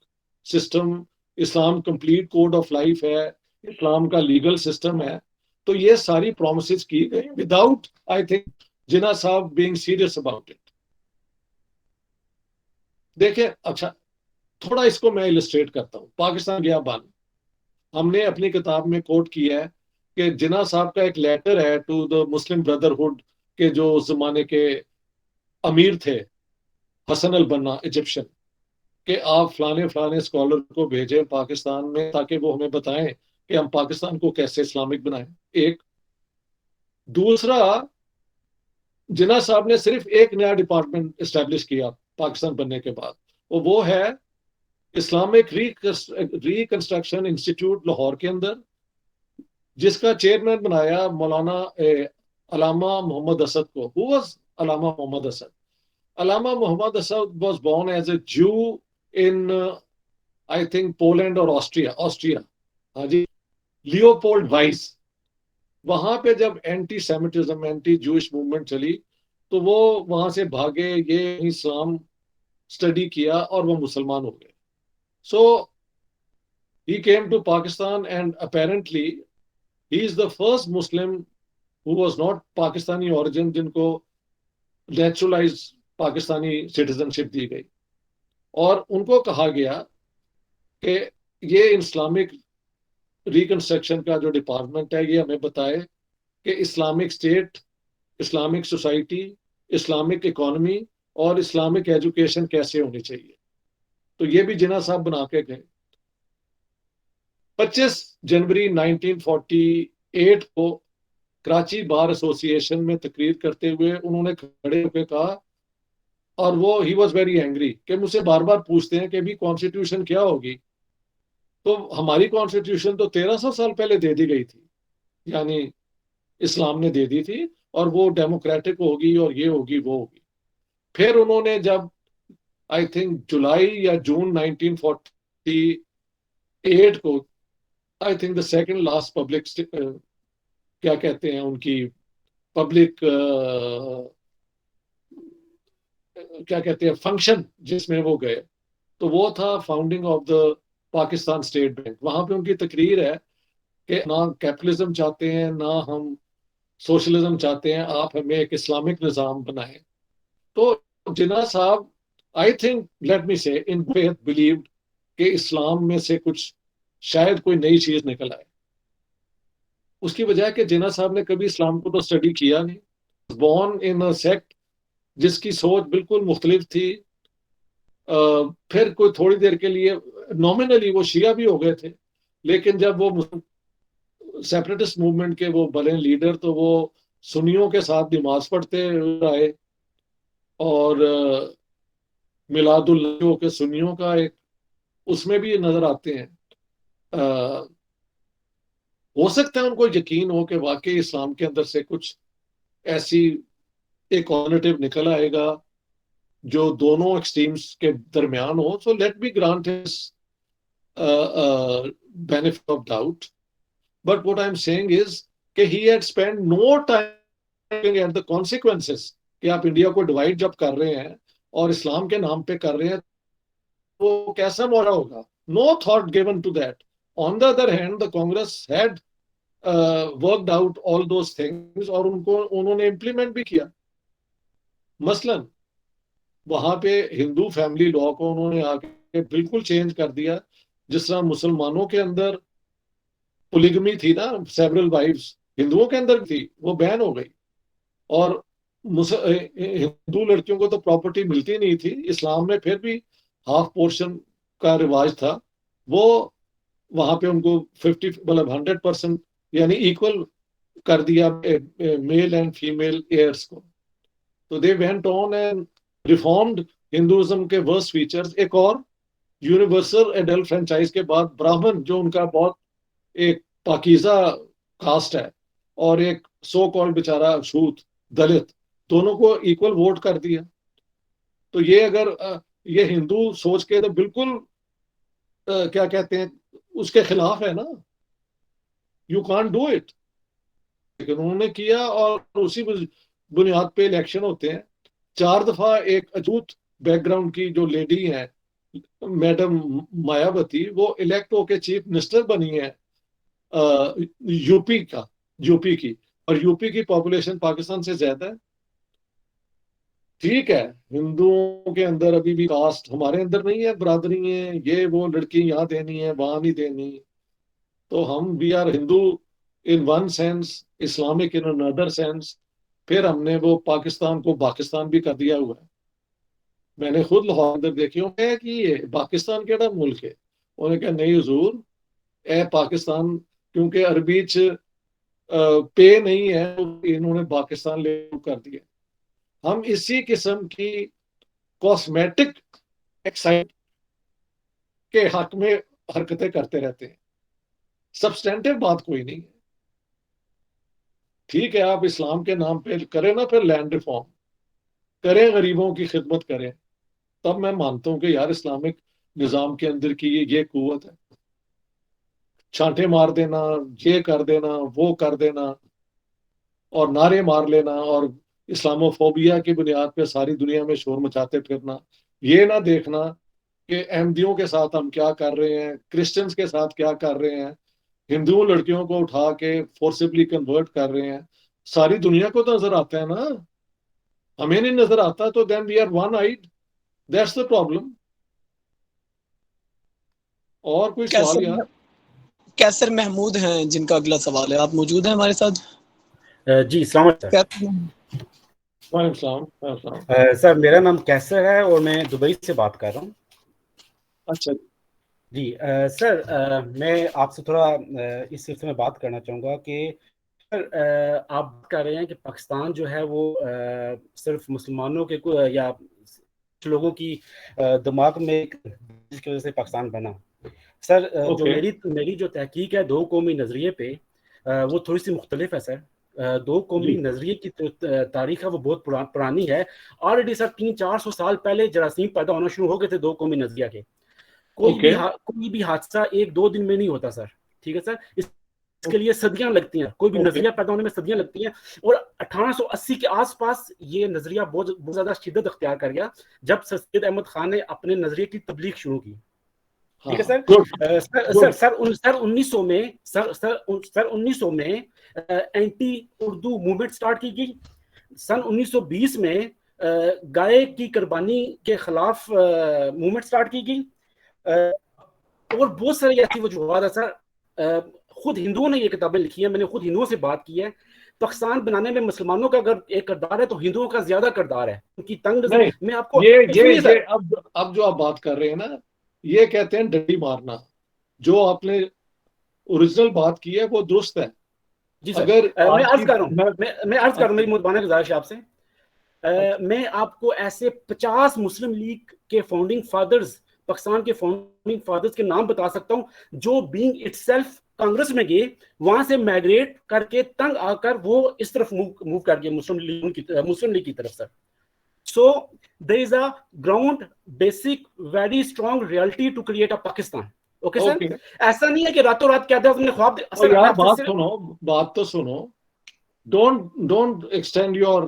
system. Islam complete code of life ہے، اسلام کا لیگل سسٹم ہے. تو یہ ساری پرومسز کی گئی وداؤٹ آئی تھنک جناح صاحب بینگ سیریس اباؤٹ اٹ. دیکھیں اچھا تھوڑا اس کو میں السٹریٹ کرتا ہوں. پاکستان گیا بن، ہم نے اپنی کتاب میں کوٹ کیا ہے کہ جناح صاحب کا ایک لیٹر ہے ٹو دا مسلم بردرہڈ کے جو اس زمانے کے امیر تھے حسن البنا ایجپشن، کہ آپ فلانے فلانے اسکالر کو بھیجیں پاکستان میں تاکہ وہ ہمیں بتائیں کہ ہم پاکستان کو کیسے اسلامک بنائیں. ایک دوسرا، جناح صاحب نے صرف ایک نیا ڈپارٹمنٹ اسٹیبلش کیا پاکستان بننے کے بعد، اور وہ ہے اسلامک ریکنسٹرکشن انسٹیٹیوٹ لاہور کے اندر، جس کا چیئرمین بنایا مولانا علامہ محمد اسد کو. Who was Allama Muhammad Asad? Allama Muhammad Asad was born as a Jew in, I think, Poland or Austria. ہاں جی, لیوپولڈ وائس. وہاں پہ جب اینٹی سیمیٹزم, اینٹی جوش موومنٹ چلی تو وہ وہاں سے بھاگے, یہ اسلام اسٹڈی کیا اور وہ مسلمان ہو گئے. So he came to Pakistan and apparently he is the first Muslim who was not Pakistani origin جن کو نیچرلائز پاکستانی سٹیزنشپ دی گئی. اور ان کو کہا گیا کہ یہ اسلامک ریکنسٹرکشن کا جو ڈپارٹمنٹ ہے یہ ہمیں بتائے کہ Islamic state, Islamic society, Islamic economy اور اسلامک ایجوکیشن کیسے ہونی چاہیے. تو یہ بھی جناح صاحب بنا کے گئے. 25 جنوری 1948 کو کراچی بار ایسوسی ایشن میں تقریر کرتے ہوئے انہوں نے کھڑے ہو کے کہا, اور وہ ہی واز ویری اینگری کہ مجھ سے بار بار پوچھتے ہیں کہ ابھی کانسٹیٹیوشن کیا ہوگی. تو ہماری کانسٹیٹیوشن تو 1300 سال پہلے دے دی گئی تھی, یعنی اسلام نے دے دی تھی, اور وہ ڈیموکریٹک ہوگی اور یہ ہوگی وہ ہوگی. پھر انہوں نے جب آئی تھنک جولائی یا جون 1948 کو, I think the second last public, کیا کہتے ہیں ان کی پبلک, کیا کہتے ہیں فنکشن جس میں وہ گئے, تو وہ تھا founding of the Pakistan state bank. وہاں پہ ان کی تقریر ہے کہ نہ کیپٹلزم چاہتے ہیں نہ ہم سوشلزم چاہتے ہیں, آپ ہمیں ایک اسلامک نظام بنائیں. تو جناح صاحب آئی تھنک لیٹ می سے ان فیتھ بلیوڈ کہ اسلام میں سے کچھ شاید کوئی نئی چیز نکل آئے. اس کی وجہ کہ جناح صاحب نے کبھی اسلام کو تو اسٹڈی کیا نہیں. بورن ان اے سیکٹ جس کی سوچ بالکل مختلف تھی. پھر کوئی تھوڑی دیر کے لیے نومینلی وہ شیعہ بھی ہو گئے تھے, لیکن جب وہ سیپریٹسٹ موومنٹ کے وہ بنے لیڈر تو وہ سنیوں کے ساتھ نماز پڑھتے آئے, اور میلاد اللہ کے سنیوں کا ایک اس میں بھی نظر آتے ہیں. ہو سکتا ہے ان کو یقین ہو کہ واقعی اسلام کے اندر سے کچھ ایسی ایک آلٹرنیٹو نکل آئے گا جو دونوں ایکسٹریمز کے درمیان ہو. So let be grant his benefit of doubt, but what I'm saying is کہ he had spent no time at the consequences کہ آپ انڈیا کو ڈیوائڈ جب کر رہے ہیں اور اسلام کے نام پہ کر رہے ہیں وہ کیسا مورا ہوگا. No thought given to that. On the other hand, the Congress had worked out all those things اور انہوں نے implement بھی کیا. مثلاً وہاں پہ ہندو فیملی لا کو انہوں نے آ کے بالکل چینج کر دیا. جس طرح مسلمانوں کے اندر پولیگمی تھی نا, سیورل وائفز, ہندوؤں کے اندر تھی, وہ بین ہو گئی. اور ہندو لڑکیوں کو تو پراپرٹی ملتی نہیں تھی. اسلام میں پھر بھی ہاف پورشن کا رواج تھا, وہ وہاں پہ ان کو 100% یعنی ایکول کر دیا میل اینڈ فیمیل ایئرس کو. تو they went on and reformed Hinduism کے ورسٹ فیچرز. ایک اور یونیورسل ایڈلٹ فرینچائز کے بعد براہمن جو ان کا بہت ایک پاکیزہ کاسٹ ہے, اور ایک سو کال بیچارہ چھوت دلت, دونوں کو ایکول ووٹ کر دیا. تو یہ اگر یہ ہندو سوچ کے تو بالکل کیا کہتے ہیں اس کے خلاف ہے نا, یو کانٹ ڈو اٹ. لیکن انہوں نے کیا, اور اسی بنیاد پہ الیکشن ہوتے ہیں. 4 دفعہ ایک اجوت بیک گراؤنڈ کی جو لیڈی ہیں میڈم مایاوتی, وہ الیکٹ ہو کے چیف منسٹر بنی ہے یو پی کی, اور یو پی کی پاپولیشن پاکستان سے زیادہ ہے. ٹھیک ہے, ہندوؤں کے اندر ابھی بھی کاسٹ ہمارے اندر نہیں ہے, برادری ہیں یہ وہ, لڑکی یہاں دینی ہے وہاں نہیں دینی. تو ہم we are Hindu in one sense, Islamic in another sense. پھر ہم نے وہ پاکستان کو پاکستان بھی کر دیا ہوا ہے. میں نے خود لاہور اندر دیکھی ہوں کہ یہ پاکستان کیڑا ملک ہے. انہوں نے کہا نہیں حضور, اے پاکستان, کیونکہ عربی پے نہیں ہے انہوں نے پاکستان لے کر دیا. ہم اسی قسم کی کاسمیٹک ایکسائٹ کے حق میں حرکتیں کرتے رہتے ہیں, سبسٹینٹیو بات کوئی نہیں ہے. ٹھیک ہے آپ اسلام کے نام پہ کریں نا پھر لینڈ ریفارم کریں, غریبوں کی خدمت کریں, تب میں مانتا ہوں کہ یار اسلامک نظام کے اندر کی یہ قوت ہے. چھانٹے مار دینا, یہ کر دینا, وہ کر دینا, اور نعرے مار لینا, اور اسلاموفوبیا کی بنیاد پہ ساری دنیا میں شور مچاتے پھرنا, یہ نہ دیکھنا کہ احمدیوں کے ساتھ ہم کیا کر رہے ہیں, کرسچنز کے ساتھ کیا کر رہے ہیں, ہندوؤں لڑکیوں کو اٹھا کے فورسبلی کنورٹ کر رہے ہیں. ساری دنیا کو تو نظر آتا ہے نا, ہمیں نہیں نظر آتا, تو then we are one eyed, that's the problem. اور کوئی سوال یار؟ کیسر محمود ہیں جن کا اگلا سوال ہے, آپ موجود ہیں ہمارے ساتھ؟ جی السلام علیکم سر. میرا نام کیسر ہے اور میں دبئی سے بات کر رہا ہوں. اچھا جی سر, میں آپ سے تھوڑا اس سلسلے میں بات کرنا چاہوں گا کہ سر آپ کہہ رہے ہیں کہ پاکستان جو ہے وہ صرف مسلمانوں کے یا لوگوں کی دماغ میں جس کی وجہ سے پاکستان بنا. سر جو میری جو تحقیق ہے دو قومی نظریے پہ, وہ تھوڑی سی مختلف ہے سر. دو قومی نظریے کی تاریخ ہے وہ بہت پرانی ہے. آلریڈی سر 300-400 سال پہلے جراثیم پیدا ہونا شروع ہو گئے تھے دو قومی نظریہ کے. کوئی بھی حادثہ 1-2 دن میں نہیں ہوتا سر, ٹھیک ہے سر, اس کے لیے صدیاں لگتی ہیں, کوئی بھی نظریہ پیدا ہونے میں صدیاں لگتی ہیں. اور 1880 کے آس پاس یہ نظریہ بہت زیادہ شدت اختیار کر گیا جب سر سید احمد خان نے اپنے نظریے کی تبلیغ شروع کی, ٹھیک ہے سر. سر 1900 میں سر 1900 میں اینٹی اردو موومنٹ سٹارٹ کی گئی. سن 1920 میں گائے کی قربانی کے خلاف موومنٹ سٹارٹ کی گئی. اور بہت ساری ایسی وجوہات ہیں سر. خود ہندوؤں نے یہ کتابیں لکھی ہیں, میں نے خود ہندوؤں سے بات کی ہے. پاکستان بنانے میں مسلمانوں کا اگر ایک کردار ہے تو ہندوؤں کا زیادہ کردار ہے, ان کی تنگ نظر. میں آپ کو اب جو آپ بات کر رہے ہیں نا, یہ کہتے ہیں ڈنڈی مارنا. جو آپ نے اوریجنل بات کی ہے وہ درست ہے. جی سر, میں عرض کر رہا ہوں, میری متبانہ گزارش آپ سے, میں آپ کو ایسے 50 مسلم لیگ کے فاؤنڈنگ فادرز, پاکستان کے فاؤنڈنگ فادرز کے نام بتا سکتا ہوں جو بینگ اٹ سیلف کانگریس میں گئے, وہاں سے مائگریٹ کر کے تنگ آ کر وہ اس طرف موو کر گئے مسلم لیگ کی طرف. سر so there is a ground basic very strong reality to create a Pakistan. Okay sir, ایسا نہیں ہے کہ راتوں رات کیا تھا نے خواب. بات تو سنو, ڈونٹ ایکسٹینڈ یور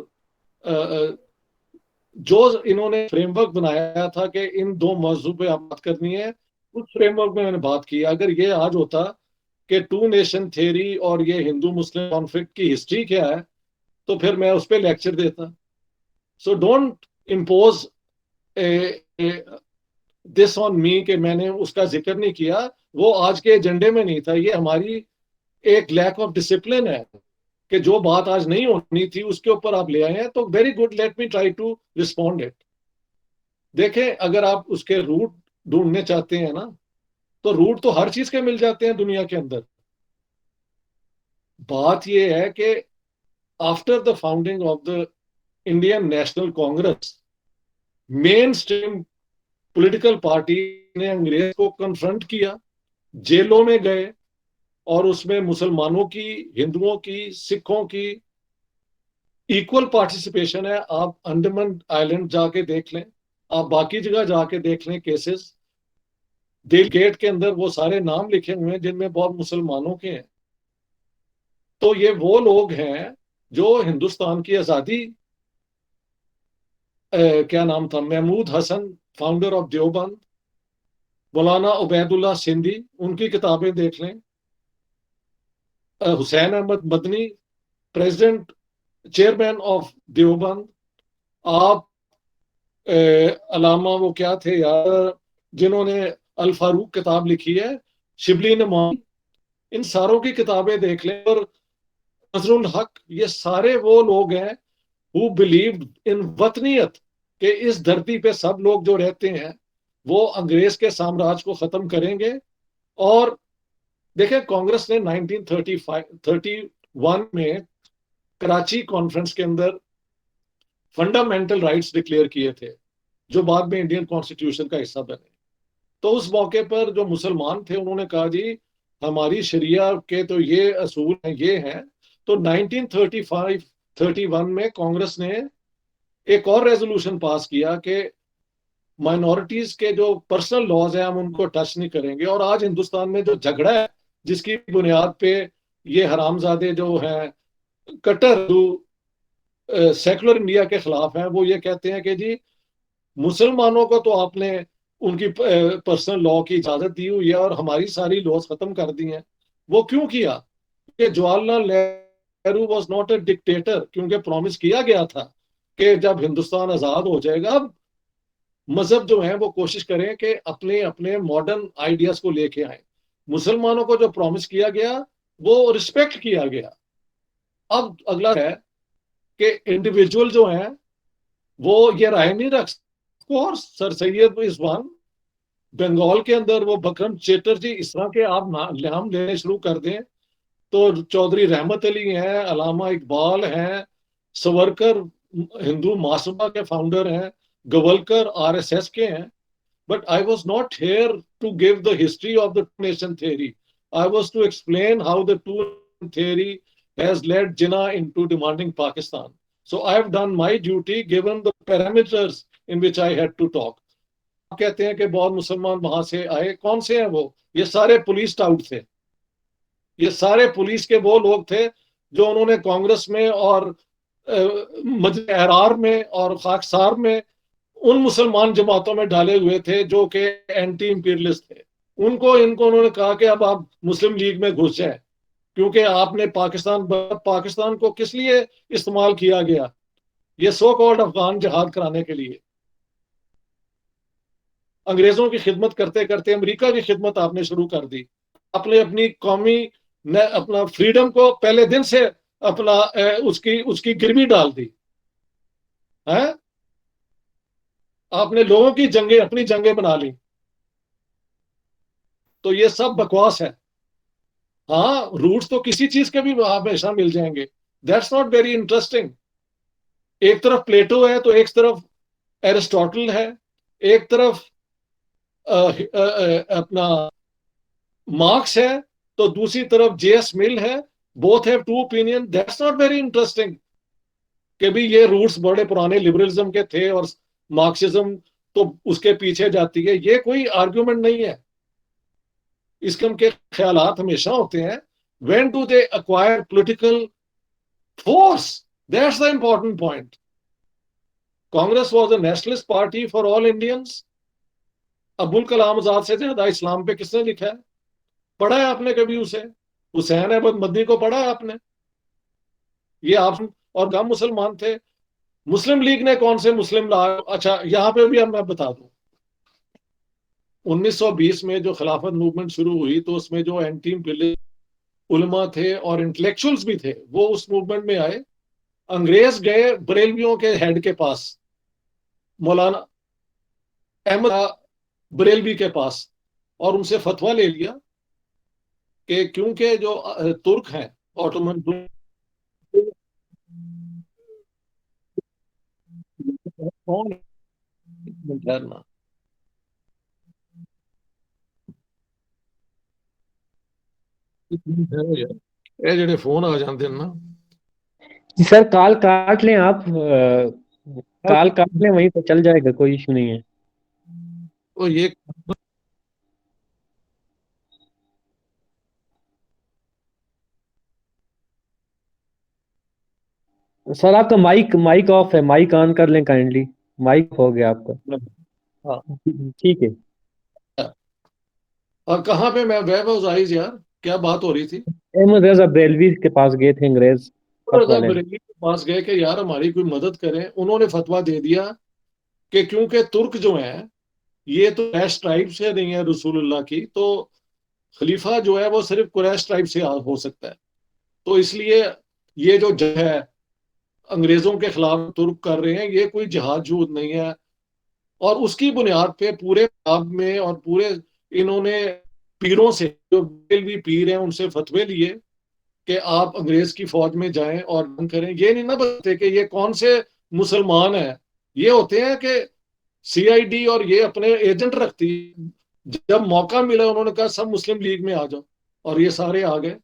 جو انہوں نے فریم ورک بنایا تھا کہ ان دو موضوع پہ آپ بات کرنی ہے, اس فریم ورک میں نے بات کی. اگر یہ آج ہوتا کہ 2 نیشن تھیوری اور یہ ہندو مسلم کانفلکٹ کی ہسٹری کیا ہے تو پھر میں اس پہ لیکچر دیتا. سو ڈونٹ امپوز دس آن می کہ میں نے اس کا ذکر نہیں کیا, وہ آج کے ایجنڈے میں نہیں تھا. یہ ہماری ایک لیک آف ڈسپلن ہے کہ جو بات آج نہیں ہونی تھی اس کے اوپر آپ لے آئے ہیں. تو very good, let me try to respond it. دیکھیں اگر آپ اس کے روٹ ڈھونڈنے چاہتے ہیں نا تو روٹ تو ہر چیز کے مل جاتے ہیں دنیا کے اندر. بات یہ ہے کہ after the founding of the Indian National Congress, mainstream political party نے انگریز کو کنفرنٹ کیا, جیلوں میں گئے, اور اس میں مسلمانوں کی, ہندوؤں کی, سکھوں کی ایکول پارٹیسپیشن ہے. آپ انڈمان آئلینڈ جا کے دیکھ لیں, آپ باقی جگہ جا کے دیکھ لیں کیسز. ڈیل گیٹ کے اندر وہ سارے نام لکھے ہوئے ہیں جن میں بہت مسلمانوں کے ہیں. تو یہ وہ لوگ ہیں جو ہندوستان کی آزادی, کیا نام تھا, محمود حسن فاؤنڈر آف دیوبند, مولانا عبید اللہ سندھی, ان کی کتابیں دیکھ لیں. حسین Ahmad Madani, president chairman of Deoband. آپ علامہ وہ کیا تھے یار جنہوں نے الفاروق کتاب لکھی ہے, شبلی نعمان, ان ساروں کی کتابیں دیکھ لیں. اور نظر الحق, یہ سارے وہ لوگ ہیں who believed in وطنیت, کہ اس دھرتی پہ سب لوگ جو رہتے ہیں وہ انگریز کے سامراج کو ختم کریں گے. اور دیکھیں کانگریس نے 1931 میں کراچی کانفرنس کے اندر فنڈامنٹل رائٹس ڈکلیئر کیے تھے جو بعد میں انڈین کانسٹیٹیوشن کا حصہ بنے. تو اس موقع پر جو مسلمان تھے انہوں نے کہا جی ہماری شریعہ کے تو یہ اصول ہیں, یہ ہیں, تو 1931 میں کانگریس نے ایک اور ریزولوشن پاس کیا کہ مائنورٹیز کے جو پرسنل لاز ہیں ہم ان کو ٹچ نہیں کریں گے. اور آج ہندوستان میں جو جھگڑا ہے جس کی بنیاد پہ یہ حرام زادے جو ہیں کٹر سیکولر انڈیا کے خلاف ہیں، وہ یہ کہتے ہیں کہ جی مسلمانوں کو تو آپ نے ان کی پرسنل لا کی اجازت دی ہوئی ہے اور ہماری ساری لاز ختم کر دی ہیں. وہ کیوں کیا؟ کہ Jawahar Lal Nehru was not a dictator, کیونکہ پرومس کیا گیا تھا کہ جب ہندوستان آزاد ہو جائے گا مذہب جو ہیں وہ کوشش کریں کہ اپنے اپنے ماڈرن آئیڈیاز کو لے کے آئیں. مسلمانوں کو جو پرومس کیا گیا وہ رسپیکٹ کیا گیا. اب اگلا ہے کہ انڈیویجول جو ہیں وہ یہ رائے نہیں رکھ سکتے. سر سید رضوان بنگال کے اندر وہ بکرم چیٹرجی اس طرح کے آپ نام لینے شروع کر دیں تو چودھری رحمت علی ہیں، علامہ اقبال ہیں، سورکر ہندو مہاسبھا کے فاؤنڈر ہیں، گولکر RSS کے ہیں. But I was not here to give the history of the two-nation theory. I was to explain how the two-nation theory has led Jinnah into demanding Pakistan. So I have done my duty given the parameters in which I had to talk. آپ کہتے ہیں کہ بہت مسلمان وہاں سے آئے، کون سے ہیں وہ؟ یہ سارے پولیس ٹاؤٹ تھے. یہ سارے پولیس کے وہ لوگ تھے جو انہوں نے کانگریس میں اور مجلس احرار میں اور خاکسار میں ان مسلمان جماعتوں میں ڈالے ہوئے تھے جو کہ اینٹی امپیریلسٹ تھے. ان کو انہوں نے کہا کہ اب آپ مسلم لیگ میں گھس جائیں، کیونکہ آپ نے پاکستان کو کس لیے استعمال کیا گیا؟ یہ سو کالڈ افغان جہاد کرانے کے لیے. انگریزوں کی خدمت کرتے کرتے امریکہ کی خدمت آپ نے شروع کر دی. آپ نے اپنی قومی اپنا فریڈم کو پہلے دن سے اپنا اس کی گروی ڈال دی. آپ نے لوگوں کی جنگیں اپنی جنگیں بنا لی. تو یہ سب بکواس ہے. ہاں روٹس تو کسی چیز کے بھی ہمیشہ مل جائیں گے. That's not very interesting. ایک طرف پلیٹو ہے تو ایک طرف ایرسٹوٹل ہے، ایک طرف اپنا مارکس ہے تو دوسری طرف JS مل ہے. Both have two opinion. That's not very interesting کہ بھی یہ روٹس بڑے پرانے لبرلزم کے تھے اور مارکسزم تو اس کے پیچھے جاتی ہے. یہ کوئی آرگیومنٹ نہیں ہے. اس قسم کے خیالات ہمیشہ ہوتے ہیں. when do they acquire political force? That's the important point. Congress was a nationalist party for all Indians. Abul Kalam Azad سے زیادہ اسلام پہ کس نے لکھا ہے؟ پڑھا ہے آپ نے کبھی اسے؟ حسین احمد مدنی کو پڑھا ہے آپ نے؟ یہ آپ اور کم مسلمان تھے. مسلم لیگ نے کون سے مسلم لاء؟ اچھا یہاں پہ بھی میں بتا دوں 1920 میں جو خلافت موومنٹ شروع ہوئی تو اس میں جو اینٹی امپیریلسٹ علماء تھے اور انٹلیکچوئلز بھی تھے وہ اس موومنٹ میں آئے. انگریز گئے بریلویوں کے ہیڈ کے پاس، مولانا احمد بریلوی کے پاس، اور ان سے فتویٰ لے لیا کہ کیونکہ جو ترک ہیں آٹومن جڑے فون آ جاندے نا جی سر کال کاٹ لیں آپ، کال کاٹ لیں وہیں پہ چل جائے گا، کوئی ایشو نہیں ہے. وہ یہ سر آپ کا مائک آف ہے، مائک آن کر لیں کائنڈلی. مائک ہو گیا آپ کا. ٹھیک ہے. اور کہاں پہ میں ویب ہاؤس یار کیا بات ہو رہی تھی؟ احمد رضا بریلوی کے پاس گئے تھے انگریز. بریلوی کے پاس گئے کہ یار ہماری کوئی مدد کریں. انہوں نے فتویٰ دے دیا کہ کیونکہ ترک جو ہیں یہ تو قریش ٹرائب سے نہیں ہے رسول اللہ کی، تو خلیفہ جو ہے وہ صرف قریش ٹرائب سے ہو سکتا ہے. تو اس لیے یہ جو جنگ ہے انگریزوں کے خلاف ترک کر رہے ہیں یہ کوئی جہاد جہود نہیں ہے. اور اس کی بنیاد پہ پورے پنجاب میں اور پورے انہوں نے پیروں سے جو بھی پیر ہیں ان سے فتوے لیے کہ آپ انگریز کی فوج میں جائیں اور جنگ کریں. یہ نہیں نہ بتاتے کہ یہ کون سے مسلمان ہیں. یہ ہوتے ہیں کہ CID اور یہ اپنے ایجنٹ رکھتی. جب موقع ملا انہوں نے کہا سب مسلم لیگ میں آ جاؤ اور یہ سارے آ گئے.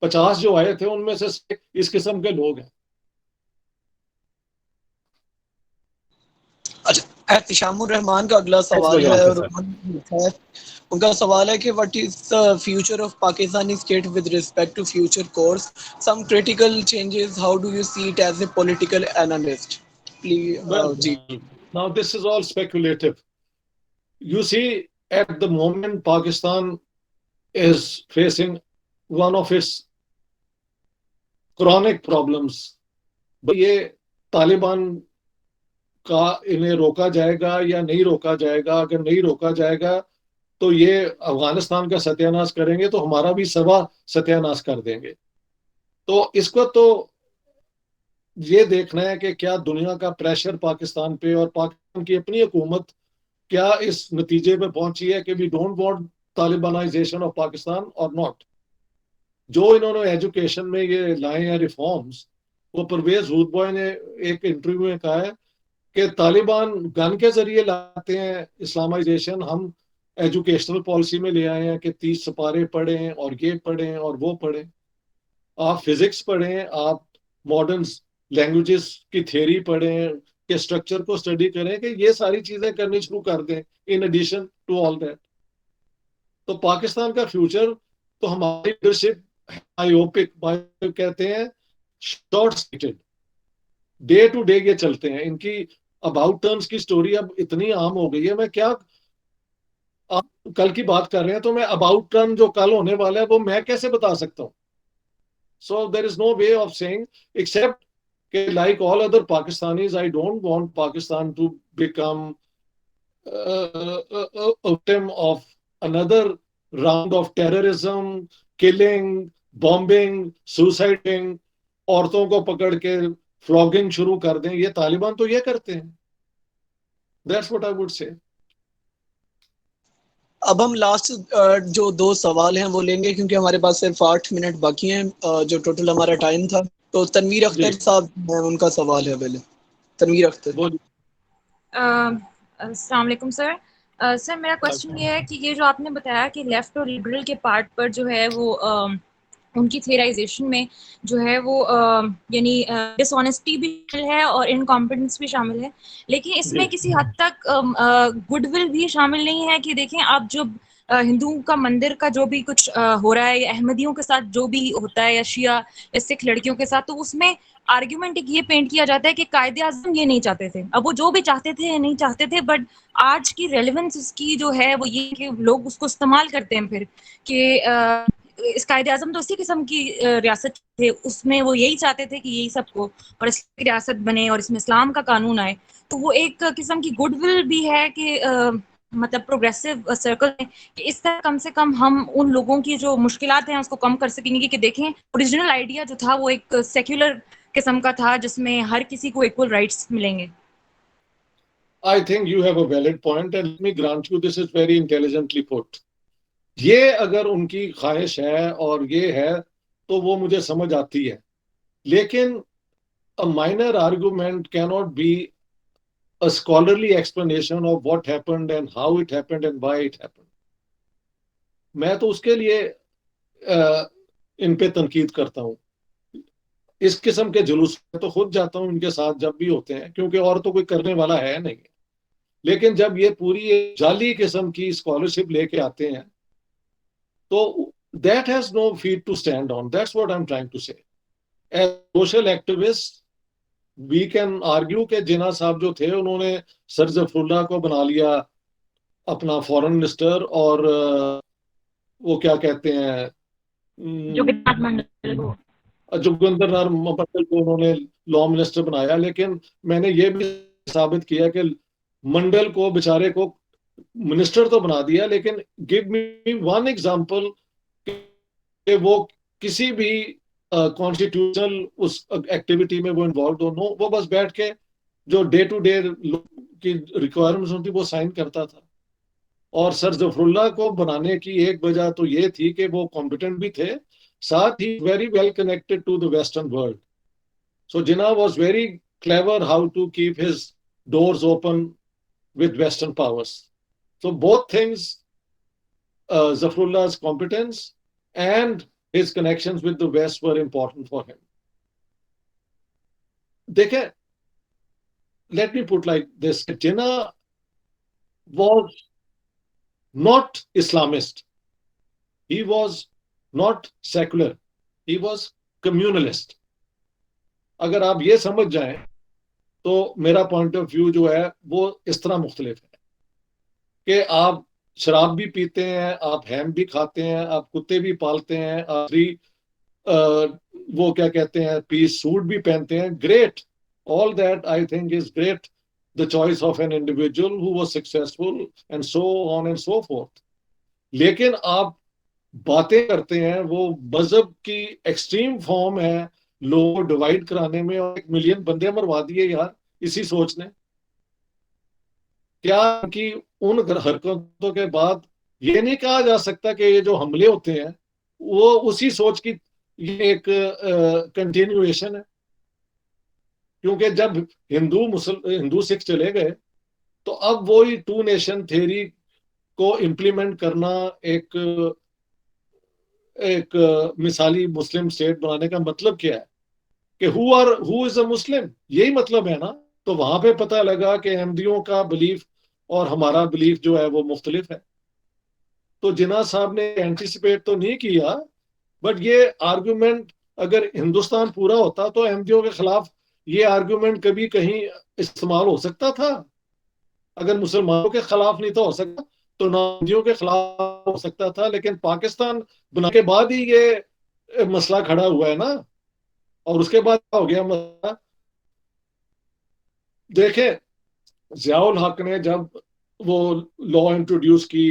50 جو آئے تھے ان میں سے اس قسم کے لوگ ہیں. احتشام الرحمان کا اگلا سوال ہے اور ان کا سوال ہے کہ what is the future of Pakistani state with respect to future course, some critical changes, how do you see it as a political analyst? Please, now this is all speculative. You see, at the moment Pakistan is facing one of its chronic problems. یہ طالبان کا انہیں روکا جائے گا یا نہیں روکا جائے گا. اگر نہیں روکا جائے گا تو یہ افغانستان کا ستیہ ناش کریں گے تو ہمارا بھی سوا ستیہ ناش کر دیں گے. تو اس کو تو یہ دیکھنا ہے کہ کیا دنیا کا پریشر پاکستان پہ اور پاکستان کی اپنی حکومت کیا اس نتیجے پہ پہنچی ہے کہ we don't want Talibanization of Pakistan اور ناٹ. جو انہوں نے ایجوکیشن میں یہ لائے ہیں ریفارمز, وہ پرویز ہود بوائے نے ایک انٹرویو میں کہا ہے کہ طالبان گن کے ذریعے لاتے ہیں اسلامائزیشن, ہم ایجوکیشنل پالیسی میں لے آئے ہیں کہ 30 سپارے پڑھیں اور یہ پڑھیں اور وہ پڑھیں. آپ فزکس پڑھیں, آپ ماڈرن لینگویجز کی تھیوری پڑھیں, کہ اسٹرکچر کو اسٹڈی کریں, کہ یہ ساری چیزیں کرنی شروع کر دیں in addition to all that. تو پاکستان کا فیوچر تو ہماری لیڈرشپ آئیوپک کہتے ہیں short sighted, day to day یہ چلتے ہیں. ان کی اباؤٹ ٹرنز کی سٹوری اب اتنی عام ہو گئی ہے, میں کیا آپ کل کی بات کر رہے ہیں تو میں اباؤٹ ٹرن جو کل ہونے والا ہے وہ میں کیسے بتا سکتا ہوں. So there is no way of seeing except کہ like all other Pakistanis I don't want Pakistan to become victim of another round of terrorism, killing, bombing, suiciding, عورتوں کو پکڑ کے فلاگنگ شروع کر دیں. یہ طالبان تو یہ کرتے ہیں. That's what I would say. اب ہم لاسٹ جو 2 سوال ہیں وہ لیں گے کیونکہ ہمارے پاس صرف 8 منٹ باقی ہیں جو ٹوٹل ہمارا ٹائم تھا. تو تنویر اختر صاحب ان کا سوال ہے. پہلے تنویر اختر. السلام علیکم سر. سر میرا کوشچن یہ ہے کہ یہ جو آپ نے بتایا کہ لیفٹ اور لبرل کے پارٹ پر جو ہے وہ ان کی تھیورائزیشن میں جو ہے وہ یعنی ڈس آنیسٹی بھی شامل ہے اور انکمپیٹنس بھی شامل ہے, لیکن اس میں کسی حد تک گڈ ول بھی شامل نہیں ہے. کہ دیکھیں آپ جو ہندوؤں کا مندر کا جو بھی کچھ ہو رہا ہے یا احمدیوں کے ساتھ جو بھی ہوتا ہے یا شیعہ یا سکھ لڑکیوں کے ساتھ, تو اس میں آرگیومنٹ یہ پینٹ کیا جاتا ہے کہ قائد اعظم یہ نہیں چاہتے تھے. اب وہ جو بھی چاہتے تھے یا نہیں چاہتے تھے, بٹ آج کی ریلیونس اس کی جو ہے وہ یہ کہ لوگ اس کو استعمال کرتے ہیں پھر کہ اس قائد اعظم تو اسی قسم کی ریاست تھے, اس میں وہ یہی چاہتے تھے کہ یہی سب کو اور اس کی ریاست بنے اور اس میں اسلام کا قانون آئے. تو وہ ایک قسم کی گڈ ول بھی ہے کہ مطلب پروگریسو سرکل میں کہ اس طرح کم سے کم ہم ان لوگوں کی جو مشکلات ہیں اس کو کم کر سکیں گے. کہ دیکھیں اوریجنل آئیڈیا جو تھا وہ ایک سیکولر قسم کا تھا جس میں ہر کسی کو ایکول رائٹس ملیں گے. I think you have a valid point and let me grant you this is very intelligently put. یہ اگر ان کی خواہش ہے اور یہ ہے تو وہ مجھے سمجھ آتی ہے, لیکن a minor argument cannot be a scholarly explanation of what happened and how it happened and why it happened. میں تو اس کے لیے ان پہ تنقید کرتا ہوں. اس قسم کے جلوس میں تو خود جاتا ہوں ان کے ساتھ جب بھی ہوتے ہیں, کیونکہ اور تو کوئی کرنے والا ہے نہیں. لیکن جب یہ پوری جعلی قسم کی اسکالرشپ لے کے آتے ہیں تو that has no feet to stand on. That's what I'm trying to say. As social activists, we can argue کہ جناح صاحب جو تھے انہوں نے سر ظفر اللہ کو بنا لیا اپنا فورن منسٹر, اور وہ کیا کہتے ہیں جوگندر نال منڈل کو انہوں نے لا منسٹر بنایا. لیکن میں نے یہ بھی ثابت کیا کہ منڈل کو بیچارے کو منسٹر تو بنا دیا, لیکن give me one example کہ وہ کسی بھی کانسٹیٹیوشنل اس ایکٹیویٹی میں وہ انوالوڈ ہو. نو, وہ بس بیٹھ کے جو ڈے ٹو ڈے کی ریکوائرمنٹس ہوتی وہ سائن کرتا تھا. اور سر ظفر اللہ کو بنانے کی ایک وجہ تو یہ تھی کہ وہ کمپیٹنٹ بھی تھے, ساتھ ہی very well connected to the western world. So Jinnah was very clever how to keep his doors open with western powers. So both things, Zafrullah's competence and his connections with the West were important for him. دیکھیں, let me put like this, Jinnah was not Islamist. He was not secular. He was communalist. اگر آپ یہ سمجھ جائیں تو میرا point of view جو ہے وہ اس طرح مختلف ہے کہ آپ شراب بھی پیتے ہیں, آپ ہیم بھی کھاتے ہیں, آپ کتے بھی پالتے ہیں, آپ وہ کیا کہتے ہیں پیس سوٹ بھی پہنتے ہیں. Great, all that I think is great, the choice of an individual who was successful and so on and so forth. لیکن آپ باتیں کرتے ہیں وہ مذہب کی ایکسٹریم فارم ہے, لوگ ڈیوائڈ کرانے میں, اور 1 ملین بندے مروا دیے یار اسی سوچ نے. کیا کہ ان حرکتوں کے بعد یہ نہیں کہا جا سکتا کہ یہ جو حملے ہوتے ہیں وہ اسی سوچ کی یہ ایک کنٹینیویشن ہے, کیونکہ جب ہندو سکھ چلے گئے تو اب وہی 2 نیشن تھیوری کو امپلیمنٹ کرنا ایک مثالی مسلم اسٹیٹ بنانے کا مطلب کیا ہے کہ ہو از اے مسلم, یہی مطلب ہے نا. تو وہاں پہ پتہ لگا کہ احمدیوں کا بلیف اور ہمارا بلیف جو ہے وہ مختلف ہے. تو جناح صاحب نے اینٹیسپیٹ تو نہیں کیا, بٹ یہ آرگومنٹ اگر ہندوستان پورا ہوتا تو احمدیوں کے خلاف یہ آرگومنٹ کبھی کہیں استعمال ہو سکتا تھا. اگر مسلمانوں کے خلاف نہیں تو ہو سکتا تو احمدیوں کے خلاف ہو سکتا تھا. لیکن پاکستان بنا کے بعد ہی یہ مسئلہ کھڑا ہوا ہے نا, اور اس کے بعد ہو گیا مسئلہ. دیکھیں ضیاء الحق نے جب وہ لا انٹروڈیوس کی